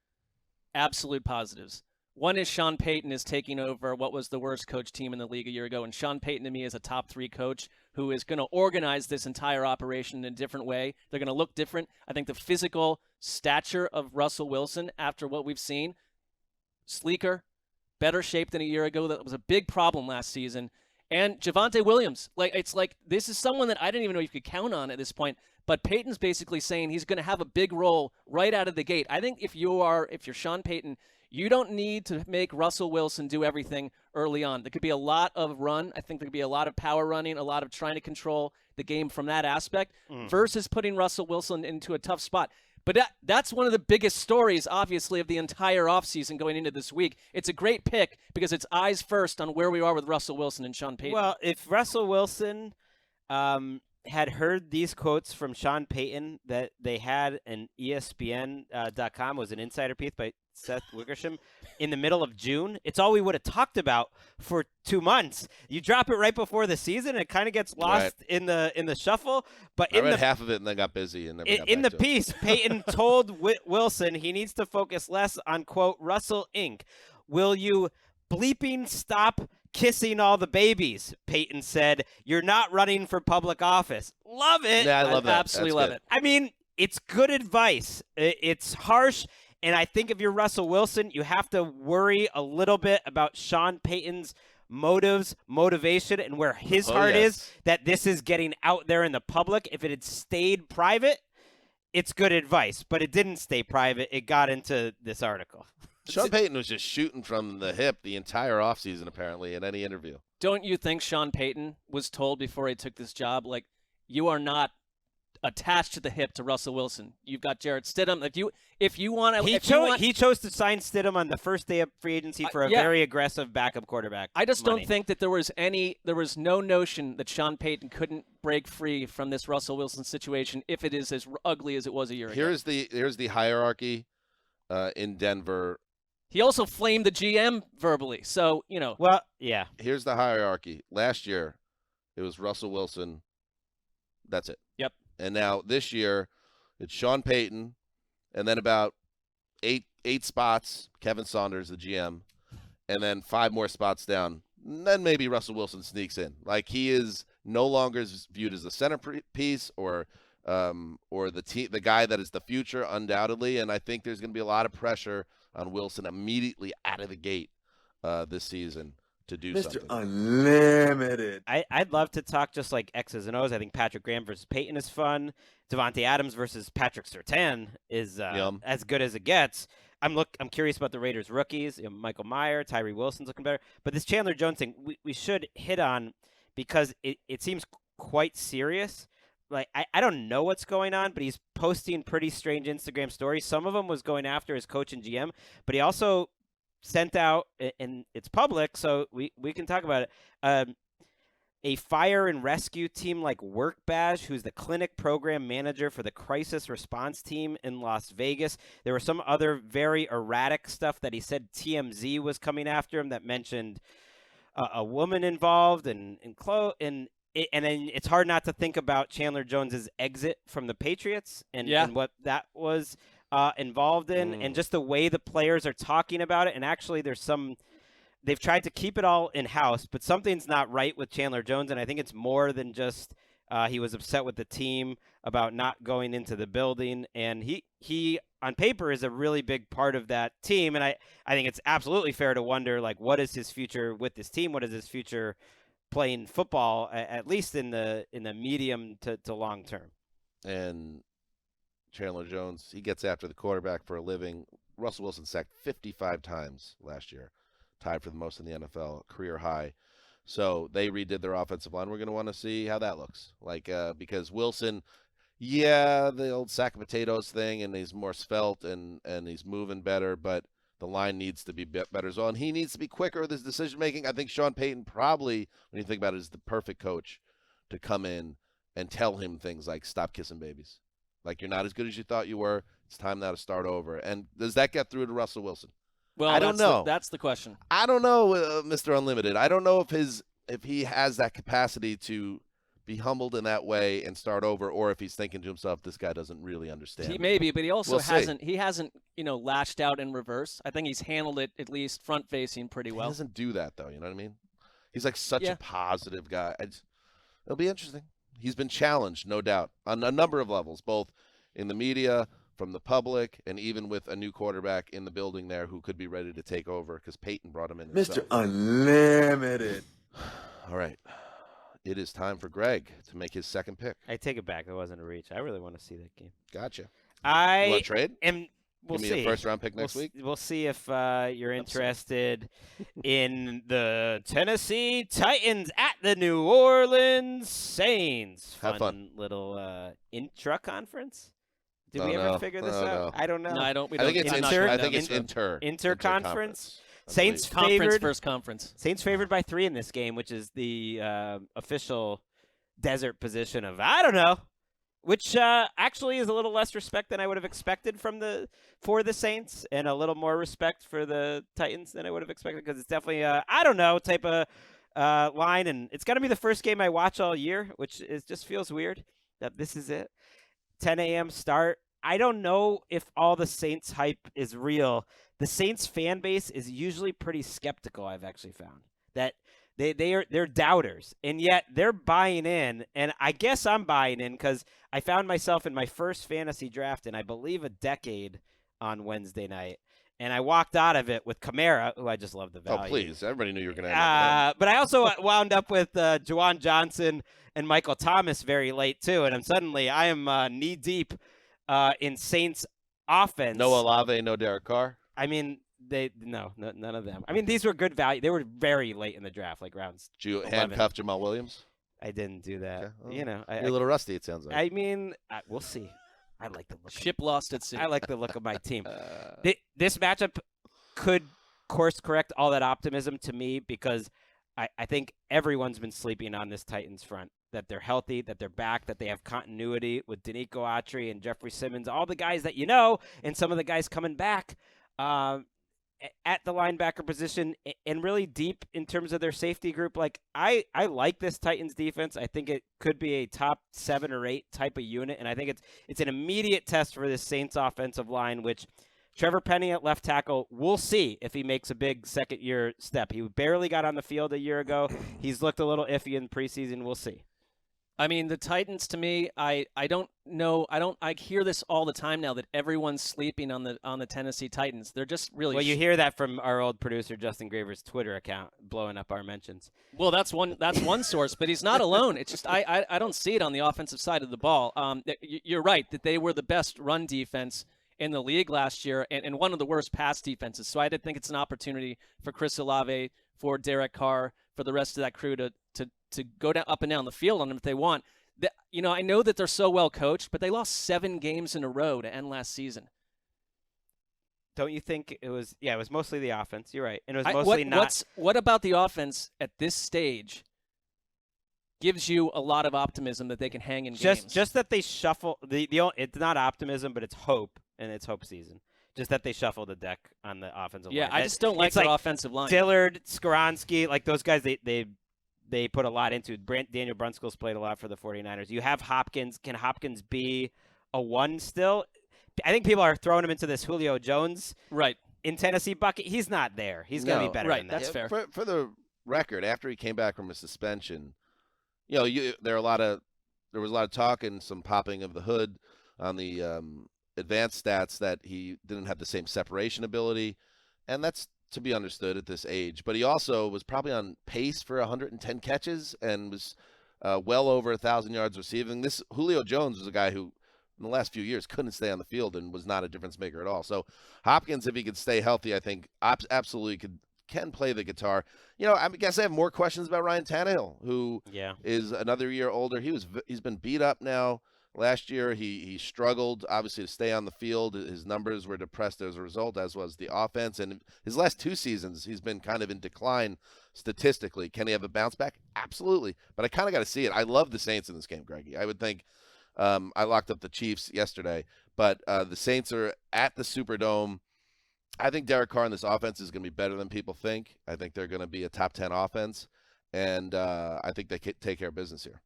absolute positives. One is Sean Payton is taking over what was the worst coach team in the league a year ago, and Sean Payton to me is a top 3 coach who is going to organize this entire operation in a different way. They're going to look different. I think the physical stature of Russell Wilson after what we've seen, sleeker, better shape than a year ago. That was a big problem last season. And Javonte Williams, it's like this is someone that I didn't even know you could count on at this point. But Payton's basically saying he's going to have a big role right out of the gate. I think if you're Sean Payton, you don't need to make Russell Wilson do everything early on. There could be a lot of run. I think there could be a lot of power running, a lot of trying to control the game from that aspect versus putting Russell Wilson into a tough spot. But that's one of the biggest stories, obviously, of the entire offseason going into this week. It's a great pick because it's eyes first on where we are with Russell Wilson and Sean Payton. Well, if Russell Wilson had heard these quotes from Sean Payton that they had an ESPN.com was an insider piece by Seth Wickersham in the middle of June, it's all we would have talked about for 2 months. You drop it right before the season, it kind of gets lost in the shuffle. But I read half of it and then got busy. And in the piece, Payton told Wilson he needs to focus less on, quote, Russell Inc. Will you bleeping stop kissing all the babies? Payton said, you're not running for public office. Love it. Yeah, I love that. Absolutely love it. I mean, it's good advice. It's harsh. And I think if you're Russell Wilson, you have to worry a little bit about Sean Payton's motivation, and where his heart is, that this is getting out there in the public. If it had stayed private, it's good advice. But it didn't stay private. It got into this article. Sean Payton was just shooting from the hip the entire offseason, apparently, in any interview. Don't you think Sean Payton was told before he took this job, like, you are not attached to the hip to Russell Wilson? You've got Jarrett Stidham. If you want to, he chose to sign Stidham on the first day of free agency for a very aggressive backup quarterback. I just don't think that there was no notion that Sean Payton couldn't break free from this Russell Wilson situation if it is as ugly as it was a year ago. Here's the hierarchy in Denver. He also flamed the GM verbally, so Well, yeah. Here's the hierarchy. Last year, it was Russell Wilson. That's it. Yep. And now this year, it's Sean Payton, and then about eight spots, Kevin Saunders, the GM, and then 5 more spots down. And then maybe Russell Wilson sneaks in. Like, he is no longer viewed as the centerpiece or the guy that is the future, undoubtedly. And I think there's going to be a lot of pressure on Wilson immediately out of the gate this season to do something. Mr. Unlimited. I'd love to talk just like X's and O's. I think Patrick Graham versus Peyton is fun. Devontae Adams versus Patrick Surtain is as good as it gets. I'm curious about the Raiders rookies. Michael Mayer, Tyree Wilson's looking better. But this Chandler Jones thing, we should hit on because it seems quite serious. Like, I don't know what's going on, but he's posting pretty strange Instagram stories. Some of them was going after his coach and GM, but he also sent out, and it's public, so we can talk about it, a fire and rescue team like Work Badge, who's the clinic program manager for the crisis response team in Las Vegas. There was some other very erratic stuff that he said TMZ was coming after him that mentioned a woman involved and then it's hard not to think about Chandler Jones's exit from the Patriots and what that was involved in, and just the way the players are talking about it. And actually, they've tried to keep it all in-house, but something's not right with Chandler Jones, and I think it's more than just he was upset with the team about not going into the building, and he on paper is a really big part of that team, and I think it's absolutely fair to wonder, like, what is his future with this team? What is his future playing football, at least in the medium to long term? And Chandler Jones, he gets after the quarterback for a living. Russell Wilson sacked 55 times last year, tied for the most in the NFL, career high. So they redid their offensive line. We're going to want to see how that looks. Because Wilson, the old sack of potatoes thing, and he's more svelte and he's moving better, but the line needs to be better as well. And he needs to be quicker with his decision-making. I think Sean Payton probably, when you think about it, is the perfect coach to come in and tell him things like, stop kissing babies. Like, you're not as good as you thought you were. It's time now to start over. And does that get through to Russell Wilson? Well, I don't know. That's the question. I don't know, Mr. Unlimited. I don't know if he has that capacity to be humbled in that way and start over, or if he's thinking to himself, this guy doesn't really understand. He may be, but he also We'll see. hasn't lashed out in reverse. I think he's handled it at least front facing pretty well. He doesn't do that though. You know what I mean? He's like such a positive guy. It'll be interesting. He's been challenged, no doubt, on a number of levels, both in the media, from the public, and even with a new quarterback in the building there who could be ready to take over because Peyton brought him in. Mr. Unlimited. All right. It is time for Greg to make his second pick. I take it back. It wasn't a reach. I really want to see that game. Gotcha. You I want to trade? am. We'll Give see. me a first-round pick next week? We'll see if you're interested in the Tennessee Titans at the New Orleans Saints. Have fun. Little intra-conference. Did Oh, we ever no. figure this Oh, out? no. I don't know. No, I don't. I think it's Inter- interconference. Saints Conference favored. first conference. Saints favored by 3 in this game, which is the official desert position of I don't know, which actually is a little less respect than I would have expected for the Saints, and a little more respect for the Titans than I would have expected, because it's definitely I don't know type of line, and it's gonna be the first game I watch all year, which just feels weird that this is it. 10 a.m. start. I don't know if all the Saints hype is real. The Saints fan base is usually pretty skeptical, I've actually found. That they're doubters, and yet they're buying in, and I guess I'm buying in because I found myself in my first fantasy draft in, I believe, a decade on Wednesday night, and I walked out of it with Kamara, who I just love the value. Oh, please. Everybody knew you were going to end But I also wound up with Juwan Johnson and Michael Thomas very late, too, and I am knee-deep in Saints offense. No Olave, no Derek Carr. I mean, none of them. I mean, these were good value. They were very late in the draft, like rounds. Did you 11. handcuff Jamal Williams? I didn't do that. Okay. Well, You know, You're a little rusty, it sounds like. I mean, we'll see. I like the look. Ship lost at sea. I like the look of my team. This matchup could course correct all that optimism to me, because I think everyone's been sleeping on this Titans front. That they're healthy, that they're back, that they have continuity with Danico Autry and Jeffrey Simmons, all the guys that you know, and some of the guys coming back at the linebacker position, and really deep in terms of their safety group. Like, I like this Titans defense. I think it could be a top 7 or 8 type of unit, and I think it's an immediate test for this Saints offensive line, which Trevor Penny at left tackle, we'll see if he makes a big second-year step. He barely got on the field a year ago. He's looked a little iffy in preseason. We'll see. I mean, the Titans, to me, I don't know. I hear this all the time now that everyone's sleeping on the Tennessee Titans. They're just really. Well, you hear that from our old producer Justin Graver's Twitter account, blowing up our mentions. Well, that's one source, but he's not alone. It's just I don't see it on the offensive side of the ball. You're right that they were the best run defense in the league last year, and one of the worst pass defenses. So I did think it's an opportunity for Chris Olave, for Derek Carr, for the rest of that crew to go down up and down the field on them if they want. I know that they're so well coached, but they lost 7 games in a row to end last season. Don't you think it was? Yeah, it was mostly the offense. You're right, and it was mostly not. What about the offense at this stage gives you a lot of optimism that they can hang in games? Just that they shuffle it's not optimism, but it's hope, and it's hope season. Just that they shuffle the deck on the offensive line. Yeah, I just don't like their offensive line. Dillard, Skoronski, like those guys, they put a lot into it. Daniel Brunskill's played a lot for the 49ers. You have Hopkins. Can Hopkins be a 1 still? I think people are throwing him into this Julio Jones in Tennessee bucket. He's not there. He's going to be better than that. That's fair. For the record, after he came back from a suspension, there was a lot of talk and some popping of the hood on the advanced stats that he didn't have the same separation ability, and that's to be understood at this age. But he also was probably on pace for 110 catches and was well over 1,000 yards receiving. This Julio Jones was a guy who in the last few years couldn't stay on the field and was not a difference maker at all. So Hopkins, if he could stay healthy, I think absolutely can play the guitar. I guess I have more questions about Ryan Tannehill, who is another year older. He's been beat up now. Last year, he struggled, obviously, to stay on the field. His numbers were depressed as a result, as was the offense. And his last 2 seasons, he's been kind of in decline statistically. Can he have a bounce back? Absolutely. But I kind of got to see it. I love the Saints in this game, Greggy. I would think I locked up the Chiefs yesterday. But the Saints are at the Superdome. I think Derek Carr in this offense is going to be better than people think. I think they're going to be a top 10 offense. And I think they take care of business here.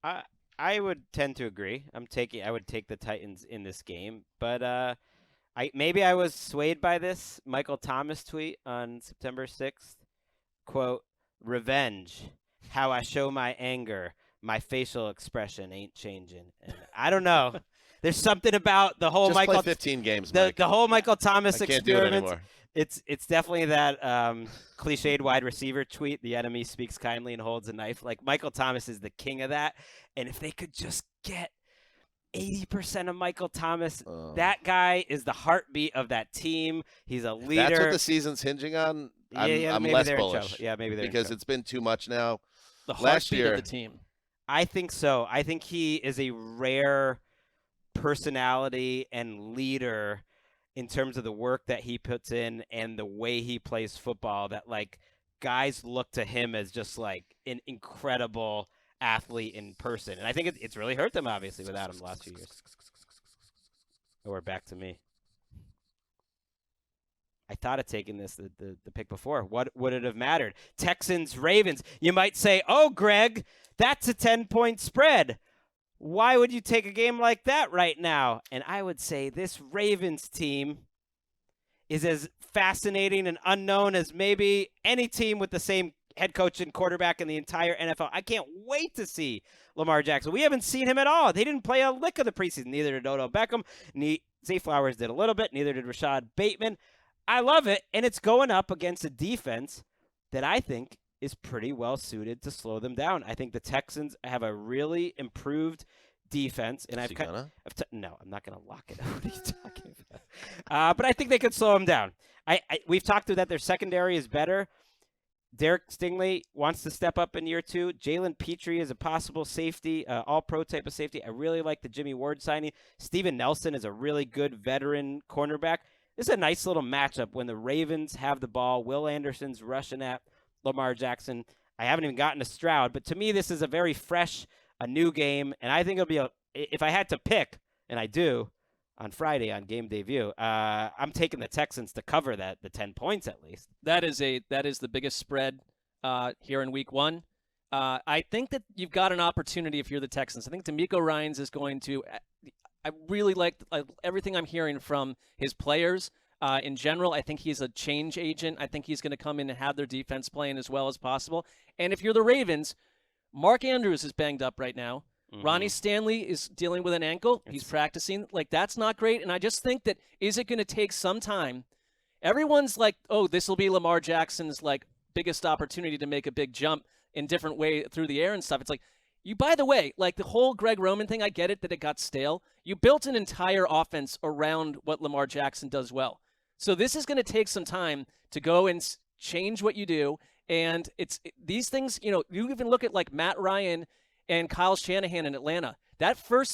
I would tend to agree. I would take the Titans in this game, but maybe I was swayed by this Michael Thomas tweet on September 6th. Quote, "Revenge, how I show my anger, my facial expression ain't changing." And I don't know. There's something about the whole Just Michael play 15 games, Mike. the whole Michael Thomas I can't do it experiment. anymore. It's definitely that cliched wide receiver tweet. The enemy speaks kindly and holds a knife. Like Michael Thomas is the king of that. And if they could just get 80% of Michael Thomas, that guy is the heartbeat of that team. He's a leader. That's what the season's hinging on. I'm maybe less they're in bullish. trouble. Yeah, maybe they're in because trouble. it's been too much now. The Last heartbeat year, of the team. I think so. I think he is a rare personality and leader in terms of the work that he puts in and the way he plays football, that like guys look to him as just like an incredible athlete in person. And I think it's really hurt them, obviously, without him the last few years. Oh, we're back to me. I thought of taking the pick before. What would it have mattered? Texans, Ravens. You might say, oh, Greg, that's a 10-point spread. Why would you take a game like that right now? And I would say this Ravens team is as fascinating and unknown as maybe any team with the same head coach and quarterback in the entire NFL. I can't wait to see Lamar Jackson. We haven't seen him at all. They didn't play a lick of the preseason. Neither did Odell Beckham. Zay Flowers did a little bit. Neither did Rashad Bateman. I love it, and it's going up against a defense that I think is pretty well suited to slow them down. I think the Texans have a really improved defense, and no, I'm not going to lock it up. What are you talking about? But I think they could slow them down. We've talked through that. Their secondary is better. Derek Stingley wants to step up in year 2. Jalen Petrie is a possible safety, all-pro type of safety. I really like the Jimmy Ward signing. Steven Nelson is a really good veteran cornerback. This is a nice little matchup when the Ravens have the ball. Will Anderson's rushing at Lamar Jackson. I haven't even gotten to Stroud, but to me this is a very fresh, a new game, and I think it'll be if I had to pick, and I do, on Friday on game debut, I'm taking the Texans to cover the 10 points at least. That is the biggest spread here in week 1. I think that you've got an opportunity if you're the Texans. I think D'Amico Ryans is going to I really like everything I'm hearing from his players. In general, I think he's a change agent. I think he's going to come in and have their defense playing as well as possible. And if you're the Ravens, Mark Andrews is banged up right now. Mm-hmm. Ronnie Stanley is dealing with an ankle. He's practicing. Like, that's not great. And I just think that is it going to take some time? Everyone's like, oh, this will be Lamar Jackson's, like, biggest opportunity to make a big jump in different way through the air and stuff. It's like, by the way, like the whole Gregg Roman thing, I get it that it got stale. You built an entire offense around what Lamar Jackson does well. So this is going to take some time to go and change what you do. And these things, you even look at like Matt Ryan and Kyle Shanahan in Atlanta. That second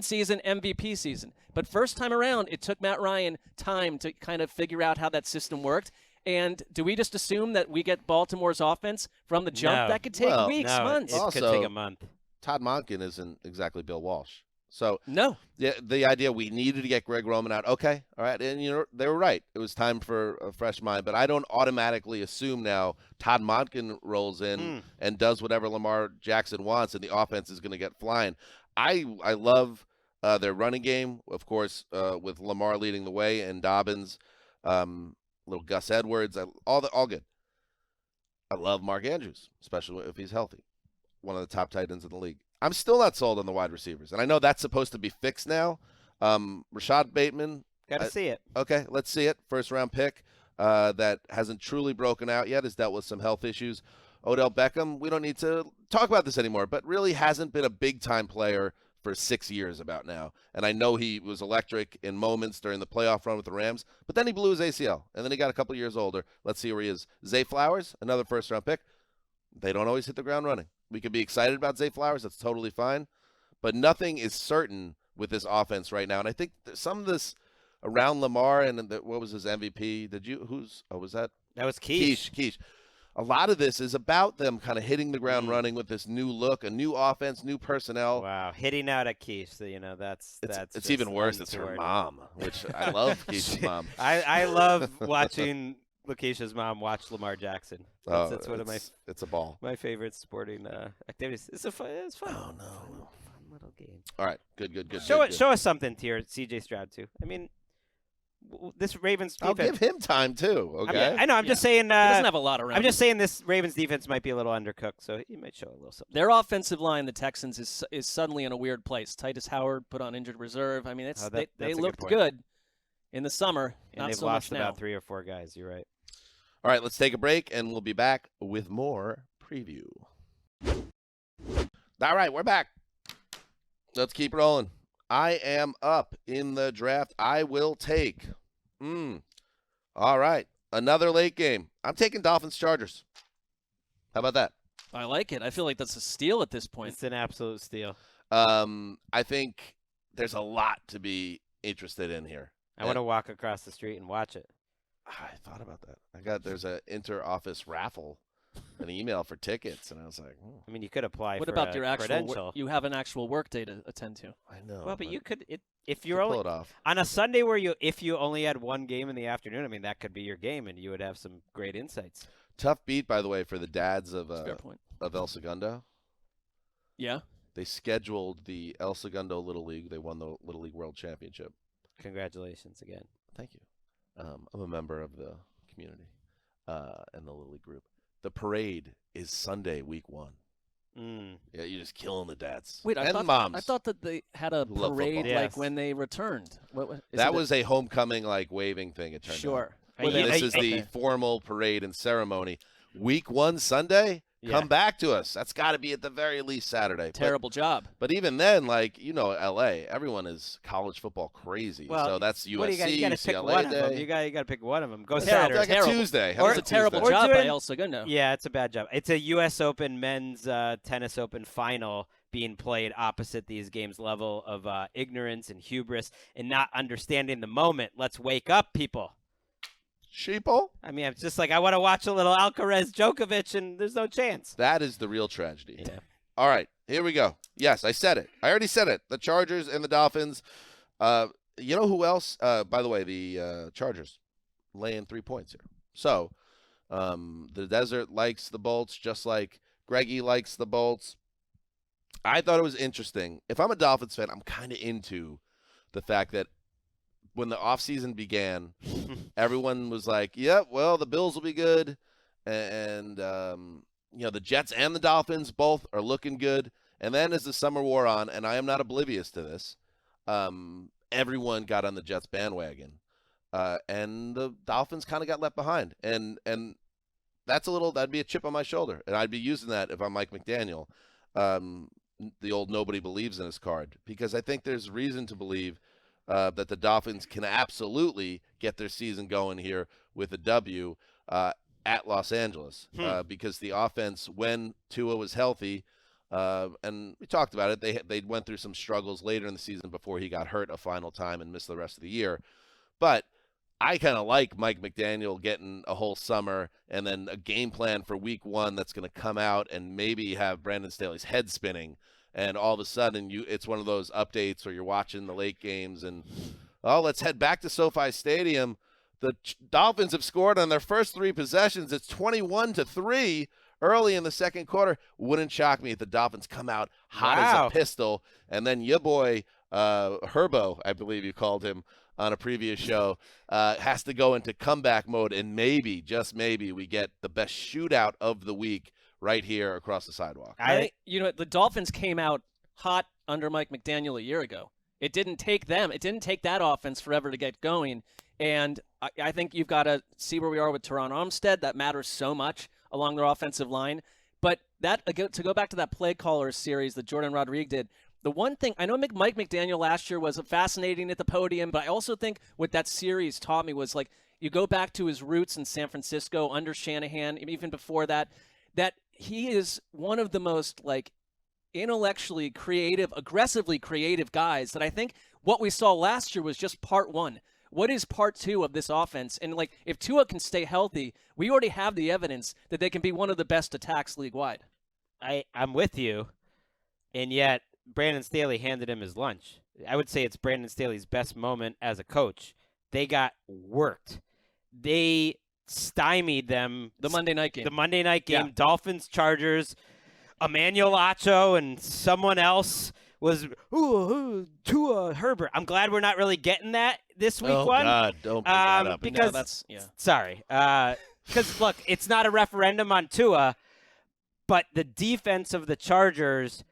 season, MVP season. But first time around, it took Matt Ryan time to kind of figure out how that system worked. And do we just assume that we get Baltimore's offense from the jump? No. That could take weeks, months. It could take a month. Todd Monken isn't exactly Bill Walsh. So no, the idea we needed to get Greg Roman out. Okay, all right, and they were right. It was time for a fresh mind. But I don't automatically assume now Todd Monken rolls in and does whatever Lamar Jackson wants, and the offense is going to get flying. I love their running game, of course, with Lamar leading the way and Dobbins, little Gus Edwards, all good. I love Mark Andrews, especially if he's healthy. One of the top tight ends in the league. I'm still not sold on the wide receivers, and I know that's supposed to be fixed now. Rashad Bateman. Got to see it. Okay, let's see it. First-round pick that hasn't truly broken out yet, has dealt with some health issues. Odell Beckham, we don't need to talk about this anymore, but really hasn't been a big-time player for 6 years about now. And I know he was electric in moments during the playoff run with the Rams, but then he blew his ACL, and then he got a couple years older. Let's see where he is. Zay Flowers, another first-round pick. They don't always hit the ground running. We could be excited about Zay Flowers. That's totally fine. But nothing is certain with this offense right now. And I think some of this around Lamar and what was his MVP? Was that? That was Keish. Keish. A lot of this is about them kind of hitting the ground running with this new look, a new offense, new personnel. Wow, hitting out at Keish. So, it's even worse. It's her mom, which I love Keish's mom. I love watching Lakeisha's mom watch Lamar Jackson. Oh, That's one of it's a ball. my favorite sporting activities. It's fun. Oh, no. Fun little game. All right, good. Show good. us something here, C.J. Stroud too. I mean, this Ravens I'll defense. give him time too. Okay. I know. I'm just saying. He doesn't have a lot around. I'm just saying this Ravens defense might be a little undercooked, so he might show a little something. Their offensive line, the Texans, is suddenly in a weird place. Titus Howard put on injured reserve. I mean, they that's a looked good point. good in the summer. And not they've so lost much now. about 3 or 4 guys. You're right. All right, let's take a break, and we'll be back with more preview. All right, we're back. Let's keep rolling. I am up in the draft. I will take. All right, another late game. I'm taking Dolphins-Chargers. How about that? I like it. I feel like that's a steal at this point. It's an absolute steal. I think there's a lot to be interested in here. I want to walk across the street and watch it. I thought about that. There's an inter-office raffle, an email for tickets, and I was like, I mean, you could apply What for about a your actual credential. you have an actual work day to attend to. I know. Well, but you could if could you're pull only it off. on a Sunday where if you only had one game in the afternoon. I mean, that could be your game, and you would have some great insights. Tough beat, by the way, for the dads of Fair point. El Segundo. Yeah. They scheduled the El Segundo Little League. They won the Little League World Championship. Congratulations again. Thank you. I'm a member of the community and the Little League group. The parade is Sunday, week 1. Yeah, you're just killing the dads. Wait, and moms. I thought that they had a Who love parade football. Yes. like when they returned. That was a homecoming waving thing. It turned out. sure. Well, And yeah, this is the formal parade and ceremony. Week 1 Sunday. Yeah. Come back to us. That's got to be at the very least Saturday. Terrible job. But even then, L.A., everyone is college football crazy. Well, so that's USC, what do you got to pick UCLA one of Day. them. You got to pick one of them. Go It's Saturday. like a Terrible. Tuesday. How Or about it's a terrible Tuesday? Or job doing- by El Segundo. Yeah, it's a bad job. It's a U.S. Open men's tennis open final being played opposite these games. Level of ignorance and hubris and not understanding the moment. Let's wake up, people. Sheeple? I mean, it's just like I want to watch a little Alcaraz Djokovic, and there's no chance. That is the real tragedy. Yeah. All right, here we go. Yes, I said it. I already said it. The Chargers and the Dolphins. You know who else? By the way, the Chargers laying 3 points here. So the desert likes the Bolts just like Greggy likes the Bolts. I thought it was interesting. If I'm a Dolphins fan, I'm kind of into the fact that when the offseason began, everyone was like, yeah, well, the Bills will be good. And the Jets and the Dolphins both are looking good. And then as the summer wore on, and I am not oblivious to this, everyone got on the Jets bandwagon. And the Dolphins kind of got left behind. And that'd be a chip on my shoulder. And I'd be using that if I'm Mike McDaniel, the old nobody believes in his card. Because I think there's reason to believe that the Dolphins can absolutely get their season going here with a W at Los Angeles because the offense, when Tua was healthy, and we talked about it, they went through some struggles later in the season before he got hurt a final time and missed the rest of the year. But I kind of like Mike McDaniel getting a whole summer and then a game plan for week 1 that's going to come out and maybe have Brandon Staley's head spinning. And all of a sudden, it's one of those updates where you're watching the late games and, let's head back to SoFi Stadium. The Dolphins have scored on their first 3 possessions. It's 21-3 early in the second quarter. Wouldn't shock me if the Dolphins come out hot as a pistol. And then your boy, Herbo, I believe you called him on a previous show, has to go into comeback mode. And maybe, just maybe, we get the best shootout of the week right here across the sidewalk. The Dolphins came out hot under Mike McDaniel a year ago. It didn't take that offense forever to get going. And I think you've got to see where we are with Teron Armstead. That matters so much along their offensive line. But to go back to that play caller series that Jordan Rodriguez did, the one thing, I know Mike McDaniel last year was fascinating at the podium, but I also think what that series taught me was, you go back to his roots in San Francisco under Shanahan, even before that he is one of the most intellectually creative, aggressively creative guys that I think what we saw last year was just part 1. What is part 2 of this offense? And if Tua can stay healthy, we already have the evidence that they can be one of the best attacks league-wide. I'm with you, and yet Brandon Staley handed him his lunch. I would say it's Brandon Staley's best moment as a coach. They got worked. They stymied them. The Monday night game. The Monday night game, Yeah. Dolphins, Chargers, Emmanuel Acho, and someone else was Tua Herbert. I'm glad we're not really getting that this week one. God, don't bring that up. Because that's sorry, because look, it's not a referendum on Tua, but the defense of the Chargers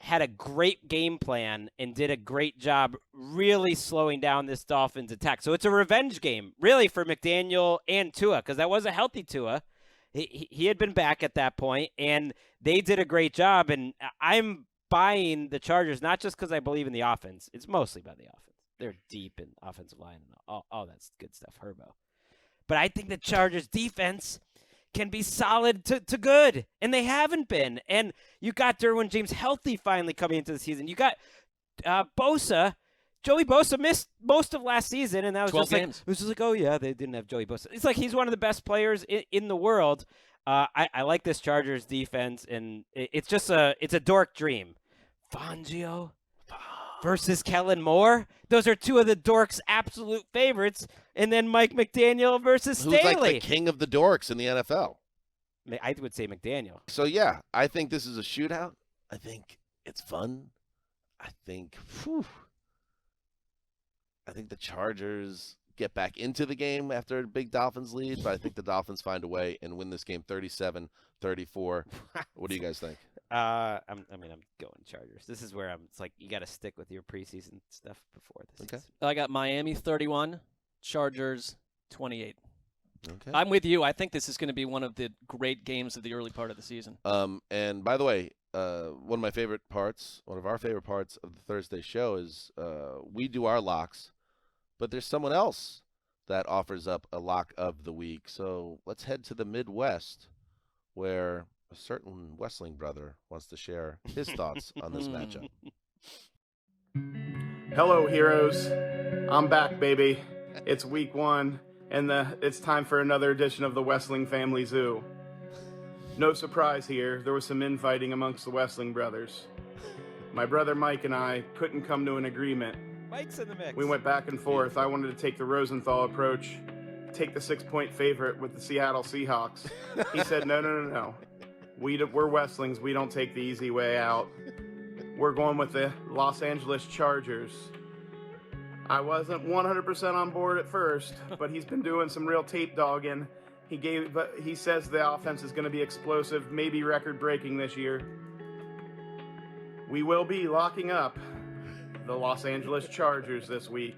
had a great game plan and did a great job really slowing down this Dolphins attack. So it's a revenge game, really, for McDaniel and Tua, because that was a healthy Tua. He had been back at that point, and they did a great job. And I'm buying the Chargers, not just because I believe in the offense. It's mostly about the offense. They're deep in offensive line and all that good stuff, Herbo. But I think the Chargers defense can be solid to good, and they haven't been. And you got Derwin James healthy finally coming into the season. You got Bosa. Joey Bosa missed most of last season, and that was 12 just like games. it was just like, oh yeah, they didn't have Joey Bosa. It's like he's one of the best players in the world. I like this Chargers defense, and it's a dork dream. Fangio versus Kellen Moore. Those are two of the dorks' absolute favorites. And then Mike McDaniel versus Who's Staley. like the king of the dorks in the NFL? I would say McDaniel. So, yeah, I think this is a shootout. I think it's fun. I think the Chargers get back into the game after a big Dolphins lead, but I think the Dolphins find a way and win this game 37-34. What do you guys think? I'm going Chargers. This is where it's like you got to stick with your preseason stuff before this. Okay. I got Miami 31, Chargers 28. Okay. I'm with you. I think this is going to be one of the great games of the early part of the season. And by the way, one of our favorite parts of the Thursday show is we do our locks, but there's someone else that offers up a lock of the week. So let's head to the Midwest, where a certain Wessling brother wants to share his thoughts on this matchup. Hello, heroes. I'm back, baby. It's week 1, and it's time for another edition of the Wessling Family Zoo. No surprise here, there was some infighting amongst the Wessling brothers. My brother Mike and I couldn't come to an agreement. Mike's in the mix. We went back and forth. I wanted to take the Rosenthal approach, take the 6-point favorite with the Seattle Seahawks. He said, no. We're Westlings. We don't take the easy way out. We're going with the Los Angeles Chargers. I wasn't 100% on board at first, but he's been doing some real tape dogging. He says the offense is going to be explosive, maybe record-breaking this year. We will be locking up the Los Angeles Chargers this week.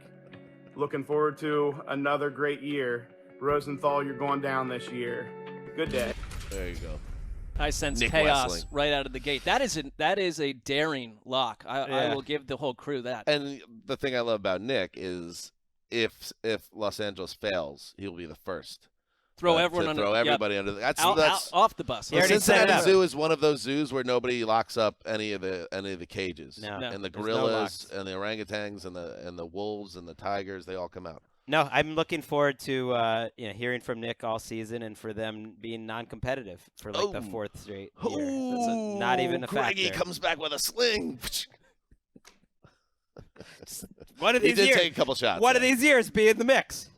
Looking forward to another great year. Rosenthal, you're going down this year. Good day. There you go. I sense Nick chaos Wessling. right out of the gate. That is a daring lock. I will give the whole crew that. And the thing I love about Nick is if Los Angeles fails, he'll be the first. Throw everyone to under. throw everybody under. That's off the bus. He The already set it Cincinnati up. Zoo is one of those zoos where nobody locks up any of the cages. No. And the There's no gorillas locks. and the orangutans and the wolves and the tigers, they all come out. No, I'm looking forward to hearing from Nick all season and for them being non-competitive for like the 4th straight year. That's not even a Greggy factor. comes back with a sling. One of He these did years. take a couple shots. One of these years be in the mix.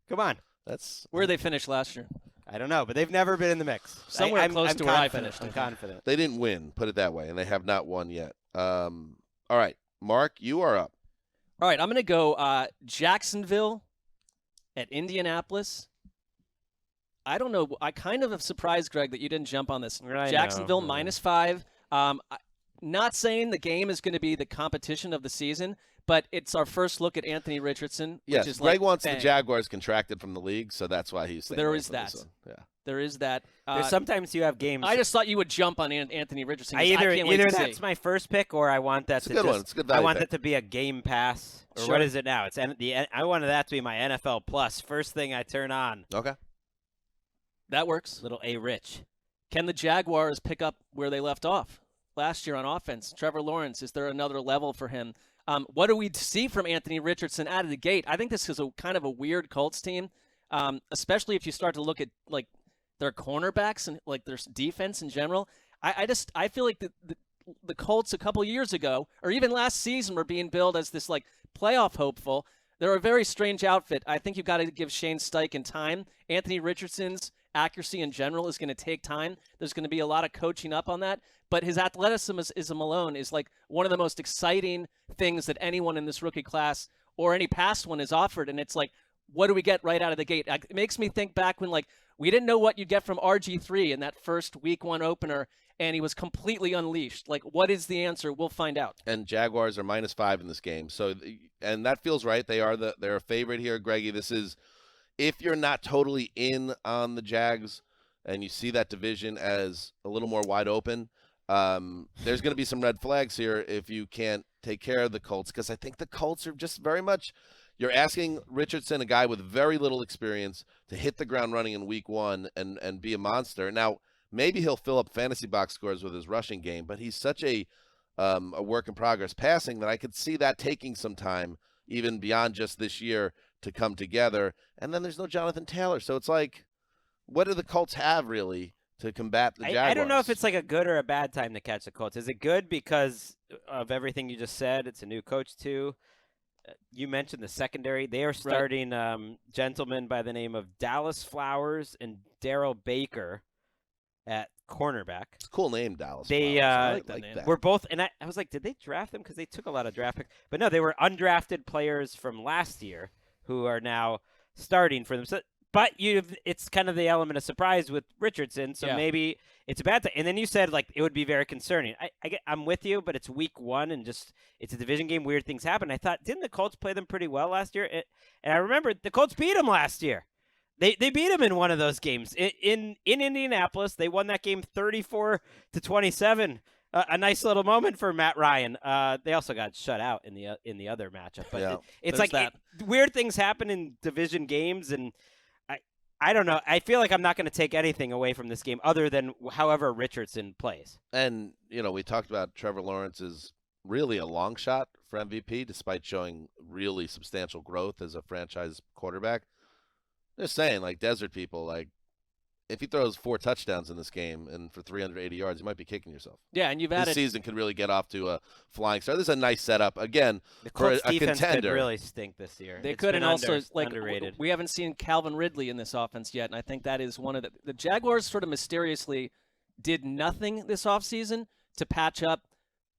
Come on. That's Where they finished last year? I don't know, but they've never been in the mix. Somewhere close I'm to where I confident. finished, I'm I think. confident. they didn't win, put it that way, and they have not won yet. All right, Mark, you are up. All right, I'm going to go Jacksonville at Indianapolis. I don't know. I kind of am surprised, Greg, that you didn't jump on this. I Jacksonville know. -5. Not saying the game is going to be the competition of the season, but it's our first look at Anthony Richardson. Yes, which is Greg like, wants the bang. Jaguars contracted from the league, so that's why he's saying There away is from this that. one. Yeah. There is that. There's sometimes you have games. I just thought you would jump on Anthony Richardson. 'cause either can't wait to that's see. my first pick, or I want that It's a to good one. just. It's a good I value want pick. that to be a game pass, or Sure. what is it now? It's I wanted that to be my NFL Plus. First thing I turn on. Okay. That works. Little A Rich. Can the Jaguars pick up where they left off last year on offense? Trevor Lawrence, is there another level for him? What do we see from Anthony Richardson out of the gate? I think this is a kind of a weird Colts team, especially if you start to look at like their cornerbacks and like their defense in general. I feel like the Colts a couple years ago, or even last season, were being billed as this like playoff hopeful. they're a very strange outfit. I think you've got to give Shane Steichen time. Anthony Richardson's accuracy in general is going to take time. There's going to be a lot of coaching up on that. But his athleticism alone is like one of the most exciting things that anyone in this rookie class or any past one has offered. And it's like, what do we get right out of the gate? It makes me think back when, like, we didn't know what you'd get from RG3 in that first week 1 opener, and he was completely unleashed. Like, what is the answer? We'll find out. And Jaguars are -5 in this game. So, and that feels right. They're a favorite here, Greggy. This is, if you're not totally in on the Jags and you see that division as a little more wide open, there's going to be some red flags here if you can't take care of the Colts, because I think the Colts are just very much, you're asking Richardson, a guy with very little experience, to hit the ground running in week 1 and be a monster. Now, maybe he'll fill up fantasy box scores with his rushing game, but he's such a work in progress passing that I could see that taking some time, even beyond just this year, to come together. And then there's no Jonathan Taylor. So it's like, what do the Colts have really to combat the Jaguars? I don't know if it's like a good or a bad time to catch the Colts. Is it good because of everything you just said? It's a new coach too. You mentioned the secondary. They are starting gentlemen by the name of Dallas Flowers and Darrell Baker at cornerback. It's a cool name, Dallas. They I like that. were both, and I was like, did they draft them? Because they took a lot of draft picks. But no, they were undrafted players from last year who are now starting for them. So, but it's kind of the element of surprise with Richardson, so maybe it's a bad thing. And then you said, like, it would be very concerning. I'm with you, but it's week 1 and just it's a division game. Weird things happen. I thought, didn't the Colts play them pretty well last year? And I remember the Colts beat them last year. They beat them in one of those games in Indianapolis. They won that game 34-27. A nice little moment for Matt Ryan. They also got shut out in the other matchup. But it's like weird things happen in division games, and I don't know. I feel like I'm not going to take anything away from this game other than however Richardson plays. And, we talked about Trevor Lawrence is really a long shot for MVP, despite showing really substantial growth as a franchise quarterback. Just saying, like, desert people, like, if he throws 4 touchdowns in this game and for 380 yards, you might be kicking yourself. Yeah, and you've added this season could really get off to a flying start. This is a nice setup again for a defense contender. Could really stink this year. They could, and also underrated. We haven't seen Calvin Ridley in this offense yet, and I think that is one of the Jaguars sort of mysteriously did nothing this offseason to patch up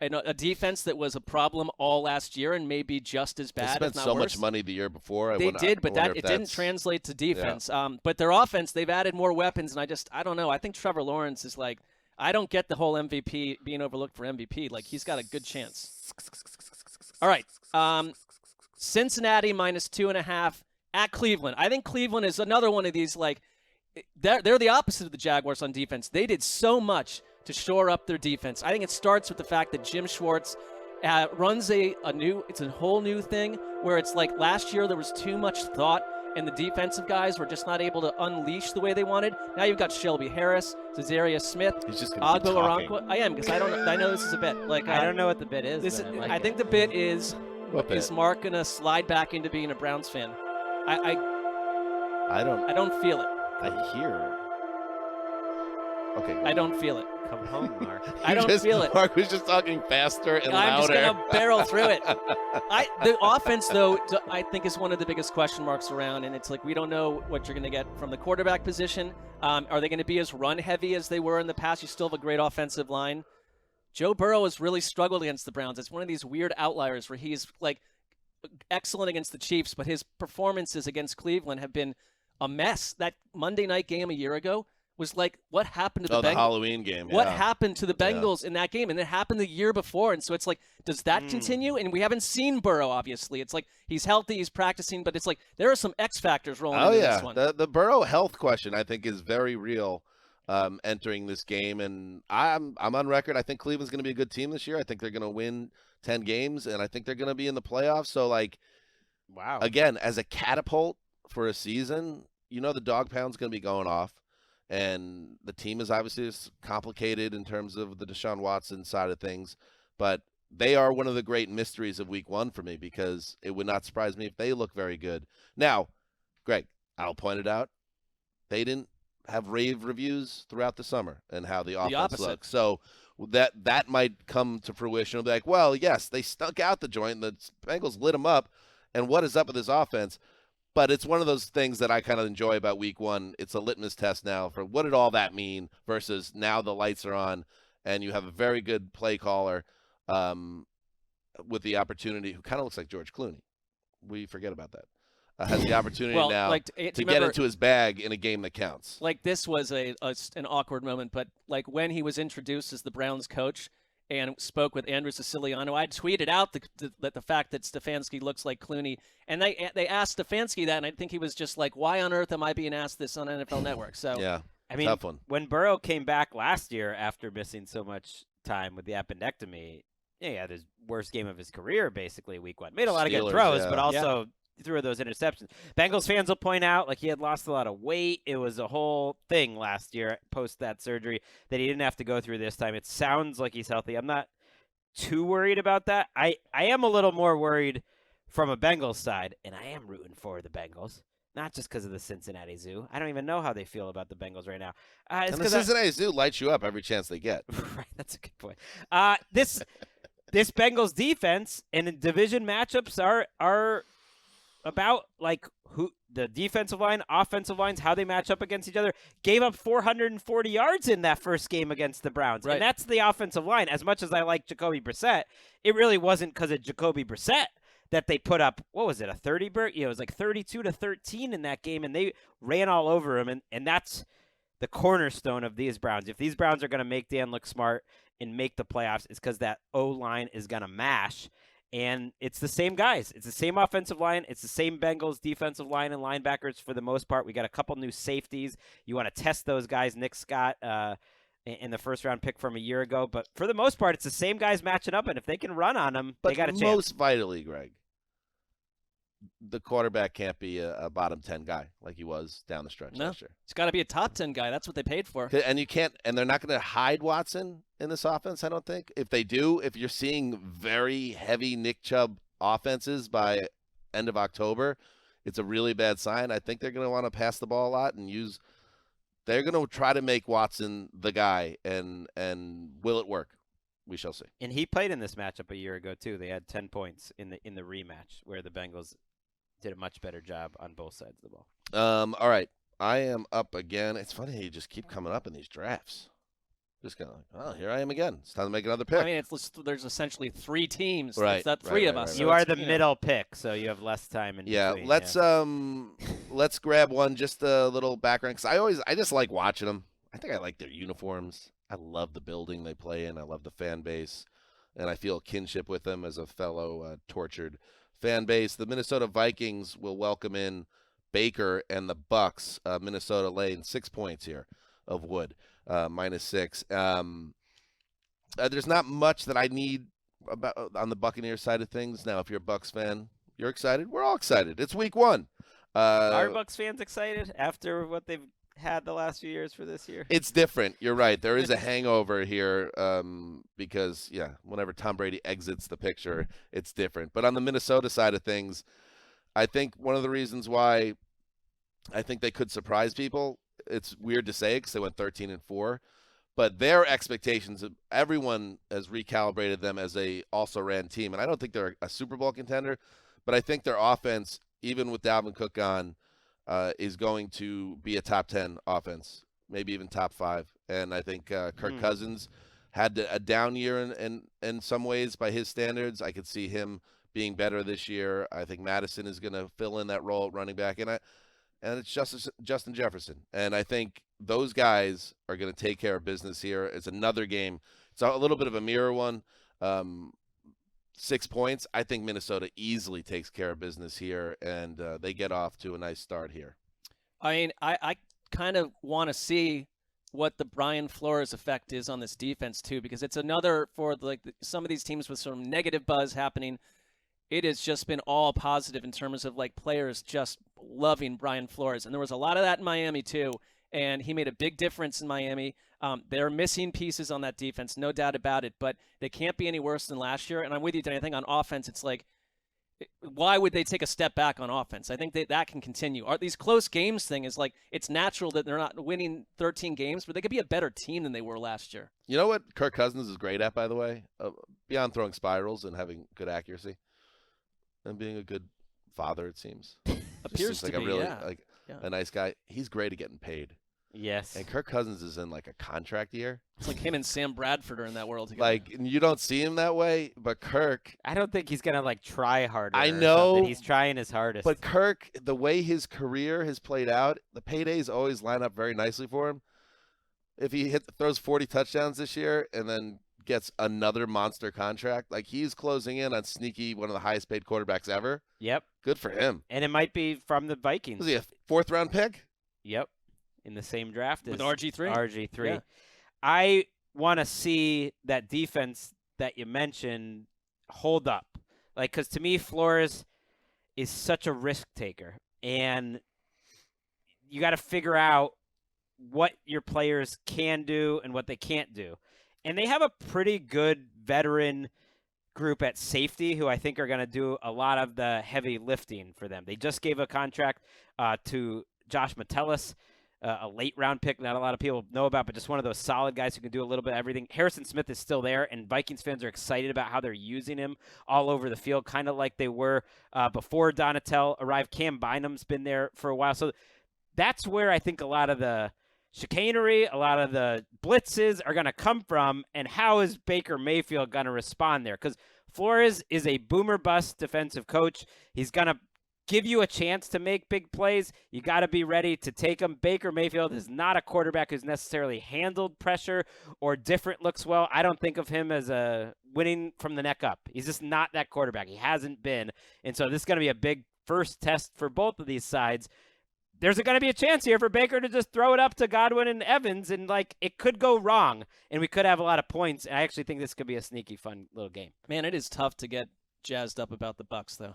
a defense that was a problem all last year and maybe just as bad. They spent so much money the year before. They did, but it didn't translate to defense. Yeah. But their offense, they've added more weapons, and I don't know. I think Trevor Lawrence is like, I don't get the whole MVP being overlooked for MVP. Like, he's got a good chance. All right. Cincinnati -2.5 at Cleveland. I think Cleveland is another one of these, like, they're the opposite of the Jaguars on defense. They did so much to shore up their defense. I think it starts with the fact that Jim Schwartz runs it's a whole new thing where it's like last year there was too much thought and the defensive guys were just not able to unleash the way they wanted. Now you've got Shelby Harris, Cesaria Smith, Agbo Arankwa. I am, because I know this is a bit. Like, I don't know what the bit is. I think the bit is Mark going to slide back into being a Browns fan? I don't feel it. I hear. Okay. I don't feel it. Come home, Mark. I don't feel it. Mark was just talking faster and I'm louder. just going to barrel through it. The offense, though, I think is one of the biggest question marks around, and it's like we don't know what you're going to get from the quarterback position. Are they going to be as run-heavy as they were in the past? You still have a great offensive line. Joe Burrow has really struggled against the Browns. It's one of these weird outliers where he's, like, excellent against the Chiefs, but his performances against Cleveland have been a mess. That Monday night game a year ago was like, what happened to the Bengals? The Halloween game. What happened to the Bengals in that game? And it happened the year before. And so it's like, does that continue? And we haven't seen Burrow, obviously. It's like he's healthy, he's practicing, but it's like there are some X factors rolling into this one. The Burrow health question, I think, is very real entering this game. And I'm on record. I think Cleveland's going to be a good team this year. I think they're going to win 10 games, and I think they're going to be in the playoffs. So, like, wow. Again, as a catapult for a season, the dog pound's going to be going off. And the team is obviously complicated in terms of the Deshaun Watson side of things. But they are one of the great mysteries of week 1 for me, because it would not surprise me if they look very good. Now, Greg, I'll point it out. They didn't have rave reviews throughout the summer and how the offense looks. So that might come to fruition. It'll be like, well, yes, they stunk out the joint. The Bengals lit them up. and what is up with this offense. But it's one of those things that I kind of enjoy about week one. It's a litmus test now for what did all that mean versus now the lights are on and you have a very good play caller with the opportunity who kind of looks like George Clooney. We forget about that. Has the opportunity now to get into his bag in a game that counts. Like this was an awkward moment, but like when he was introduced as the Browns coach and spoke with Andrew Siciliano, I tweeted out the fact that Stefanski looks like Clooney, and they asked Stefanski that, and I think he was just like, "Why on earth am I being asked this on NFL Network?" So yeah, I mean, tough one. When Burrow came back last year after missing so much time with the appendectomy, he had his worst game of his career basically week one. Made a lot of good throws, but also threw those interceptions. Bengals fans will point out, like, he had lost a lot of weight. It was a whole thing last year post that surgery that he didn't have to go through this time. It sounds like he's healthy. I'm not too worried about that. I am a little more worried from a Bengals side, and I am rooting for the Bengals. Not just because of the Cincinnati Zoo. I don't even know how they feel about the Bengals right now. And the Cincinnati Zoo lights you up every chance they get. Right, that's a good point. This Bengals defense and division matchups are about like who the defensive line, offensive lines, how they match up against each other. Gave up 440 yards in that first game against the Browns. Right. And that's the offensive line. As much as I like Jacoby Brissett, it really wasn't because of Jacoby Brissett that they put up, what was it, a 30 it was like 32-13 in that game, and they ran all over him, and that's the cornerstone of these Browns. If these Browns are going to make Dan look smart and make the playoffs, it's because that O-line is going to mash. And it's the same guys. It's the same offensive line. It's the same Bengals defensive line and linebackers for the most part. We got a couple new safeties. You want to test those guys. Nick Scott in the first-round pick from a year ago. But for the most part, it's the same guys matching up. And if they can run on them, they got a chance. Most vitally, Greg, the quarterback can't be a bottom 10 guy like he was down the stretch last year. It's got to be a top 10 guy. That's what they paid for. And you can't, and they're not going to hide Watson in this offense, I don't think. If they do, if you're seeing very heavy Nick Chubb offenses by end of October, it's a really bad sign. I think they're going to want to pass the ball a lot and they're going to try to make Watson the guy, and will it work? We shall see. And he played in this matchup a year ago too. They had 10 points in the rematch where the Bengals did a much better job on both sides of the ball. All right. I am up again. It's funny how you just keep coming up in these drafts. Just kind of like, oh, here I am again. It's time to make another pick. I mean, there's essentially 3 teams. Right. It's not 3 of us. Right. You are the middle pick, so you have less time in between. Let's grab one, just a little background, because I just like watching them. I think I like their uniforms. I love the building they play in. I love the fan base, and I feel kinship with them as a fellow tortured fan base. The Minnesota Vikings will welcome in Baker and the Bucks. Minnesota laying 6 points here of Wood, -6. There's not much that I need about on the Buccaneers side of things. Now, if you're a Bucks fan, you're excited. We're all excited. It's week one. Are Bucks fans excited after what they've had the last few years for this year? It's different. You're right. There is a hangover here because, whenever Tom Brady exits the picture, it's different. But on the Minnesota side of things, I think one of the reasons why I think they could surprise people, it's weird to say it because they went 13-4, but their expectations, everyone has recalibrated them as a also-ran team. And I don't think they're a Super Bowl contender, but I think their offense, even with Dalvin Cook gone, is going to be a top 10 offense, maybe even top 5. And I think Kirk Cousins had a down year in some ways by his standards. I could see him being better this year. I think Madison is going to fill in that role at running back, and it's Justin Jefferson. And I think those guys are going to take care of business here. It's another game. It's a little bit of a mirror one. 6 points. I think Minnesota easily takes care of business here, and they get off to a nice start here. I mean, I kind of want to see what the Brian Flores effect is on this defense too, because it's another for some of these teams with some negative buzz happening. It has just been all positive in terms of players just loving Brian Flores, and there was a lot of that in Miami too. And he made a big difference in Miami. They're missing pieces on that defense, no doubt about it, but they can't be any worse than last year. And I'm with you, Dan. I think on offense, it's like, why would they take a step back on offense? I think that can continue. These close games thing is it's natural that they're not winning 13 games, but they could be a better team than they were last year. You know what Kirk Cousins is great at, by the way? Beyond throwing spirals and having good accuracy and being a good father, it seems. Appears seems like to a be, really yeah. Yeah. a nice guy. He's great at getting paid. Yes. And Kirk Cousins is in like a contract year. It's like him and Sam Bradford are in that world together. Like, and you don't see him that way, but Kirk, I don't think he's going to, like, try harder. I or know, something. He's trying his hardest. but Kirk, the way his career has played out, the paydays always line up very nicely for him. If he throws 40 touchdowns this year and then gets another monster contract, like he's closing in on sneaky one of the highest paid quarterbacks ever. Yep. Good for him. And it might be from the Vikings. Was he a 4th round pick? Yep. In the same draft with as RG3. RG3. Yeah. I want to see that defense that you mentioned hold up. Like, because to me, Flores is such a risk taker. And you got to figure out what your players can do and what they can't do. And they have a pretty good veteran group at safety who I think are going to do a lot of the heavy lifting for them. They just gave a contract to Josh Metellus, a late-round pick not a lot of people know about, but just one of those solid guys who can do a little bit of everything. Harrison Smith is still there, and Vikings fans are excited about how they're using him all over the field, kind of like they were before Donatel arrived. Cam Bynum's been there for a while. So that's where I think a lot of the chicanery, a lot of the blitzes are going to come from, and how is Baker Mayfield going to respond there? Because Flores is a boomer-bust defensive coach. He's going to give you a chance to make big plays. You got to be ready to take them. Baker Mayfield is not a quarterback who's necessarily handled pressure or different looks well. I don't think of him as a winning from the neck up. He's just not that quarterback. He hasn't been. And so this is going to be a big first test for both of these sides. There's going to be a chance here for Baker to just throw it up to Godwin and Evans, and like it could go wrong, and we could have a lot of points. And I actually think this could be a sneaky, fun little game. Man, it is tough to get jazzed up about the Bucs, though.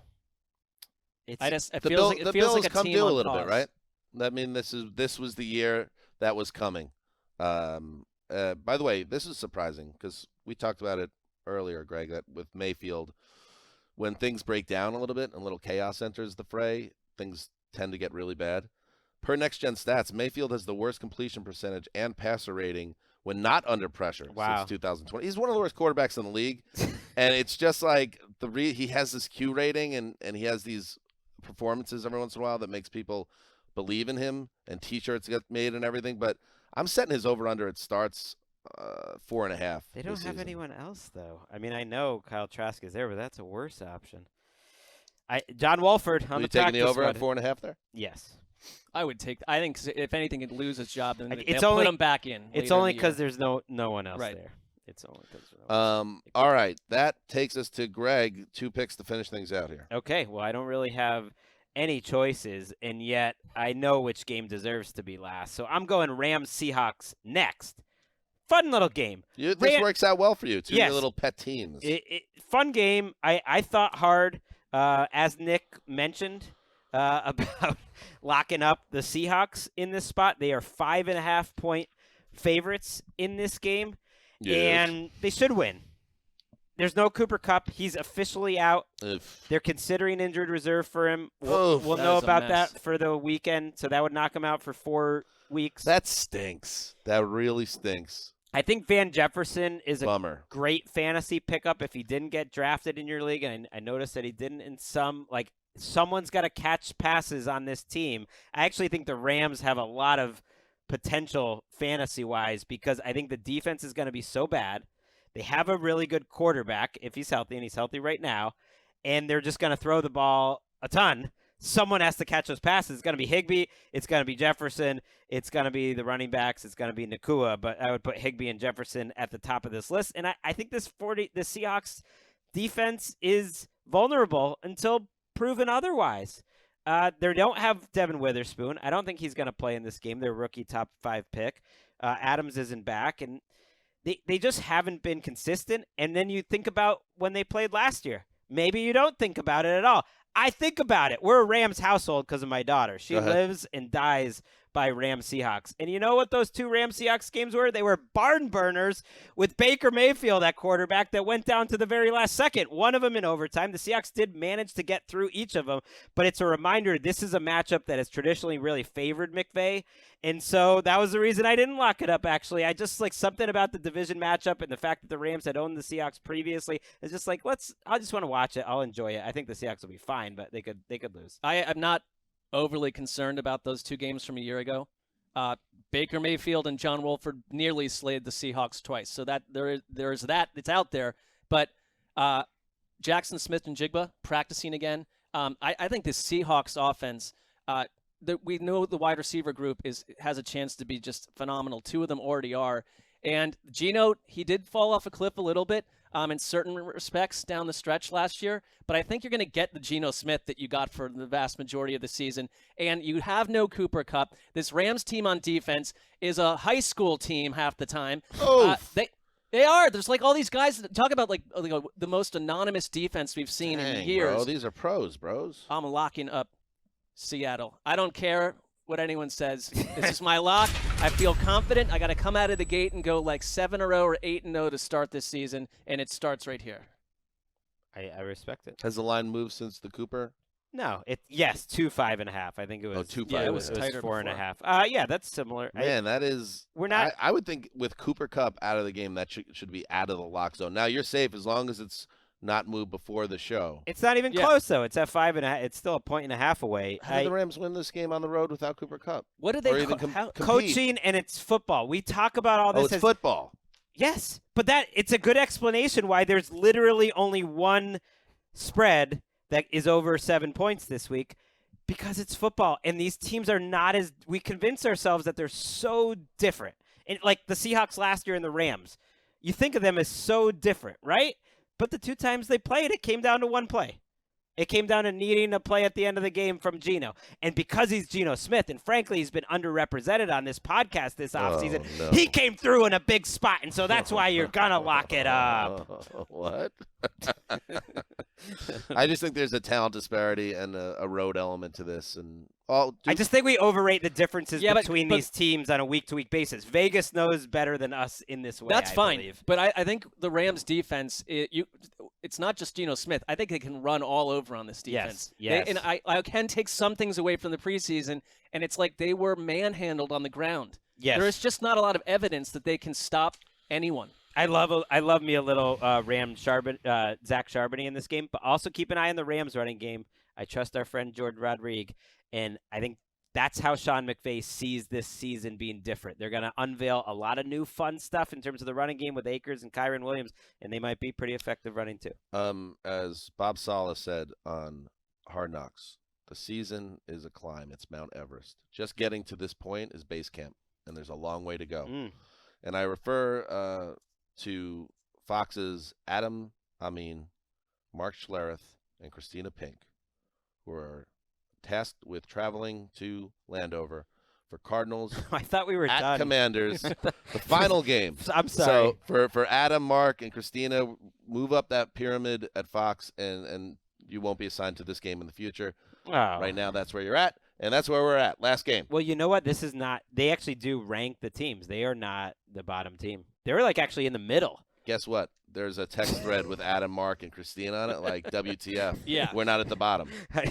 It The feels Bills like a come team due a on little pause. bit, right? I mean, this was the year that was coming. By the way, this is surprising because we talked about it earlier, Greg, that with Mayfield, when things break down a little bit and a little chaos enters the fray, things tend to get really bad. Per Next Gen Stats, Mayfield has the worst completion percentage and passer rating when not under pressure since 2020. He's one of the worst quarterbacks in the league, and it's just like he has this Q rating and he has these performances every once in a while that makes people believe in him, and T-shirts get made and everything. But I'm setting his over/under. It starts 4.5. They don't have anyone else, though. I mean, I know Kyle Trask is there, but that's a worse option. John Wolford on Are you the taking the practice over at squad. 4.5 there? Yes. I think if anything, he'd lose his job, then It's they'll only- put him back in. It's later in only the year. because there's no one else Right. there. It's only because there's no one else. All right, that takes us to Greg. 2 picks to finish things out here. Okay, well, I don't really have any choices, and yet I know which game deserves to be last. So I'm going Rams-Seahawks next. Fun little game. This works out well for you. Two of Yes. your little pet teams. Fun game. I thought hard, as Nick mentioned, about locking up the Seahawks in this spot. They are 5.5-point favorites in this game, and they should win. There's no Cooper Kupp. He's officially out. They're considering injured reserve for him. We'll know about that for the weekend, so that would knock him out for 4 weeks. That stinks. That really stinks. I think Van Jefferson is a Bummer. great fantasy pickup if he didn't get drafted in your league, and I noticed that he didn't in some. Like, someone's got to catch passes on this team. I actually think the Rams have a lot of potential fantasy-wise because I think the defense is going to be so bad. They have a really good quarterback if he's healthy, and he's healthy right now, and they're just going to throw the ball a ton. Someone has to catch those passes. It's going to be Higbee. It's going to be Jefferson. It's going to be the running backs. It's going to be Nakua, but I would put Higbee and Jefferson at the top of this list. And I think the Seahawks defense is vulnerable until proven otherwise. They don't have Devin Witherspoon. I don't think he's going to play in this game. They're rookie top 5 pick. Adams isn't back, and they just haven't been consistent. And then you think about when they played last year. Maybe you don't think about it at all. I think about it. We're a Rams household because of my daughter. She lives and dies by Rams-Seahawks. And you know what those two Rams-Seahawks games were? They were barn burners with Baker Mayfield at quarterback that went down to the very last second. One of them in overtime. The Seahawks did manage to get through each of them, but it's a reminder this is a matchup that has traditionally really favored McVay. And so that was the reason I didn't lock it up, actually. I just like something about the division matchup and the fact that the Rams had owned the Seahawks previously. It's just like, I just want to watch it. I'll enjoy it. I think the Seahawks will be fine, but they could lose. I'm not overly concerned about those two games from a year ago. Baker Mayfield and John Wolford nearly slayed the Seahawks twice. So that there's that. It's out there. But Jackson Smith and Jigba practicing again. I think the Seahawks offense, we know the wide receiver group has a chance to be just phenomenal. Two of them already are. And Geno, he did fall off a cliff a little bit in certain respects down the stretch last year. But I think you're going to get the Geno Smith that you got for the vast majority of the season. And you have no Cooper Kupp. This Rams team on defense is a high school team half the time. They are. There's like all these guys that talk about like the most anonymous defense we've seen in years. Bro, these are pros, bros. I'm locking up Seattle. I don't care what anyone says. This is my lock. I feel confident. I got to come out of the gate and go like 7-0 or 8-0 to start this season, and it starts right here. I respect it. Has the line moved since the Cooper? No, yes, 2-5.5. I think it was. 2-5. Yeah, it was tighter 4.5. Yeah, that's similar. Man, that is. We're not. I would think with Cooper Kupp out of the game, that should be out of the lock zone. Now you're safe as long as it's not moved before the show. It's not even close though. It's at 5.5. It's still a 1.5 away. How did the Rams win this game on the road without Cooper Kupp? What do they coaching? And it's football. We talk about all this. Oh, it's football. Yes, but it's a good explanation why there's literally only one spread that is over 7 points this week, because it's football, and these teams are not as – we convince ourselves that they're so different. And like the Seahawks last year and the Rams, you think of them as so different, right? But the two times they played, it came down to one play. It came down to needing a play at the end of the game from Geno. And because he's Geno Smith, and frankly, he's been underrepresented on this podcast this offseason, he came through in a big spot. And so that's why you're going to lock it up. What? I just think there's a talent disparity and a road element to this. And I just think we overrate the differences between these teams on a week-to-week basis. Vegas knows better than us in this way. That's fine. Believe. But I think the Rams defense, it's not just Geno Smith. I think they can run all over on this defense. Yes. And I can take some things away from the preseason, and it's like they were manhandled on the ground. Yes. There is just not a lot of evidence that they can stop anyone. I love me a little Zach Charbonnet in this game, but also keep an eye on the Rams running game. I trust our friend Jordan Rodriguez, and I think that's how Sean McVay sees this season being different. They're going to unveil a lot of new fun stuff in terms of the running game with Akers and Kyron Williams, and they might be pretty effective running too. As Bob Saleh said on Hard Knocks, the season is a climb. It's Mount Everest. Just getting to this point is base camp, and there's a long way to go. And I refer to Fox's Adam Amin, Mark Schlereth, and Christina Pink, who are tasked with traveling to Landover for Cardinals I thought we were at done. Commanders, the final game. I'm sorry. So for Adam, Mark, and Christina, move up that pyramid at Fox, and you won't be assigned to this game in the future. Oh. Right now, that's where you're at, and that's where we're at. Last game. Well, you know what? This is not – they actually do rank the teams. They are not the bottom team. They're, like, actually in the middle. Guess what? There's a text thread with Adam, Mark, and Christine on it, like WTF. Yeah. We're not at the bottom.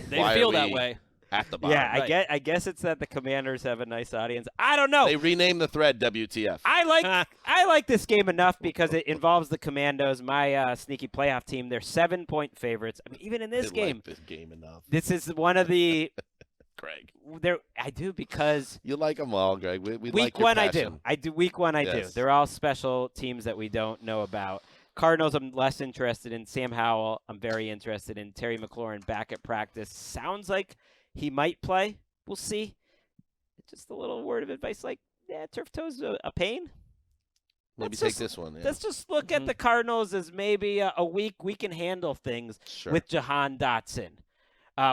They Why feel are that we way. At the bottom. Yeah, Right. I guess it's that the Commanders have a nice audience. I don't know. They renamed the thread WTF. I like this game enough because it involves the Commandos, my sneaky playoff team. They're 7-point favorites. I mean, even in this game. Like this game enough. This is one of the Greg. I do because You like them all, Greg. We week like your one passion. I do. Week one I do. Yes. They're all special teams that we don't know about. Cardinals I'm less interested in. Sam Howell I'm very interested in. Terry McLaurin back at practice. Sounds like he might play. We'll see. Just a little word of advice like, yeah, turf toe's a pain. Maybe Let's take just- this one. Yeah. Let's just look at the Cardinals as maybe a week we can handle things Sure. with Jahan Dotson.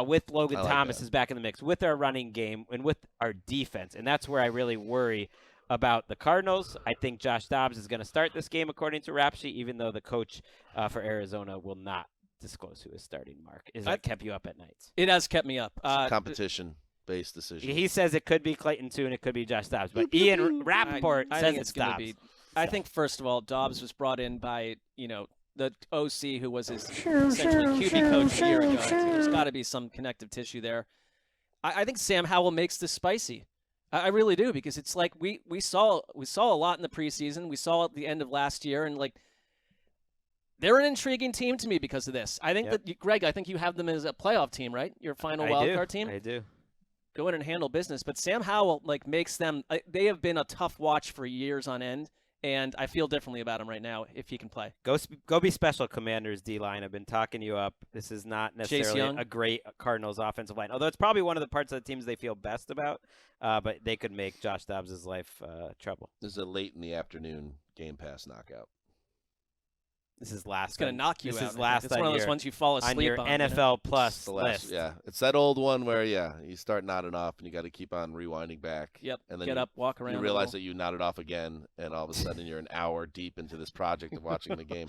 With Logan I like Thomas that. is back in the mix, with our running game, and with our defense. And that's where I really worry about the Cardinals. I think Josh Dobbs is going to start this game according to Rap Sheet, even though the coach for Arizona will not disclose who is starting, Mark. Is that kept you up at nights? It has kept me up. Competition. based decision. He says it could be Clayton Tune, it could be Josh Dobbs, but Ian Rappaport I says think it's going to Dobbs. be. I think first of all, Dobbs was brought in by the OC who was his essentially QB coach a year ago. So there's got to be some connective tissue there. I think Sam Howell makes this spicy. I really do, because it's like we saw a lot in the preseason. We saw at the end of last year, and like they're an intriguing team to me because of this. I think that Greg, I think you have them as a playoff team, right? Your final wildcard team. I do. Go in and handle business. But Sam Howell makes them. They have been a tough watch for years on end. And I feel differently about him right now if he can play. Go be special, Commanders D-line. I've been talking you up. This is not necessarily a great Cardinals offensive line, although it's probably one of the parts of the teams they feel best about. But they could make Josh Dobbs' life trouble. This is a late in the afternoon Game Pass knockout. This is last. It's going to knock you out. This is last. It's one of those ones you fall asleep on your on. NFL Plus list. Yeah, it's that old one where you start nodding off and you got to keep on rewinding back. Yep. And then get up, walk around. You realize that you nodded off again, and all of a sudden you're an hour deep into this project of watching the game.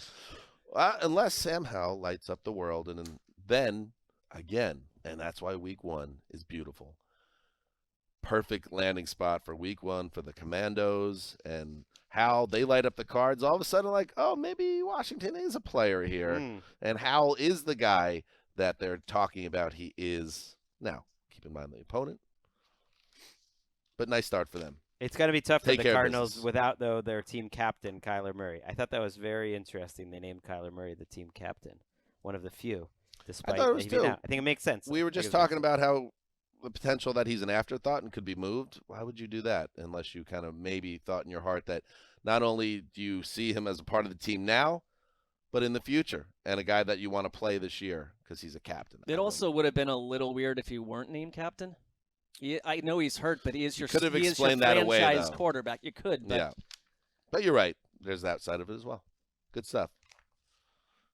Unless Sam Howell lights up the world, and then again, and that's why Week 1 is beautiful. Perfect landing spot for Week 1 for the Commandos, and how they light up the Cards. All of a sudden, like, oh, maybe Washington is a player here, and Howell is the guy that they're talking about. He is now. Keep in mind the opponent, but nice start for them. It's going to be tough for Take the care of Cardinals business. without, though, their team captain, Kyler Murray. I thought that was very interesting. They named Kyler Murray the team captain, one of the few. Despite thought it was too. I think it makes sense. We were just talking about how the potential that he's an afterthought and could be moved. Why would you do that unless you kind of maybe thought in your heart that not only do you see him as a part of the team now, but in the future, and a guy that you want to play this year because he's a captain. It also would have been a little weird if he weren't named captain. I know he's hurt, but he is your franchise quarterback. You could, but yeah. But you're right. There's that side of it as well. Good stuff.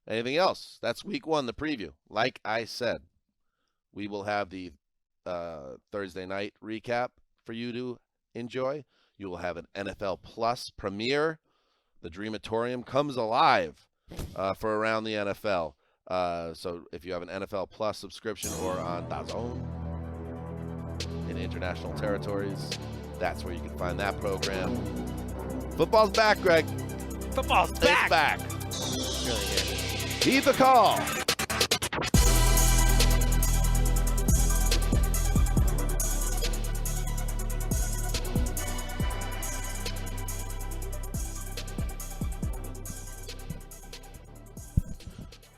Anything else? That's Week 1, the preview. Like I said, we will have the Thursday night recap for you to enjoy. You will have an NFL Plus premiere. The Dreamatorium comes alive for Around the NFL. So if you have an NFL Plus subscription or on DAZN in international territories, that's where you can find that program. Football's back, Greg. Football's It's back. Really here. Heed the call.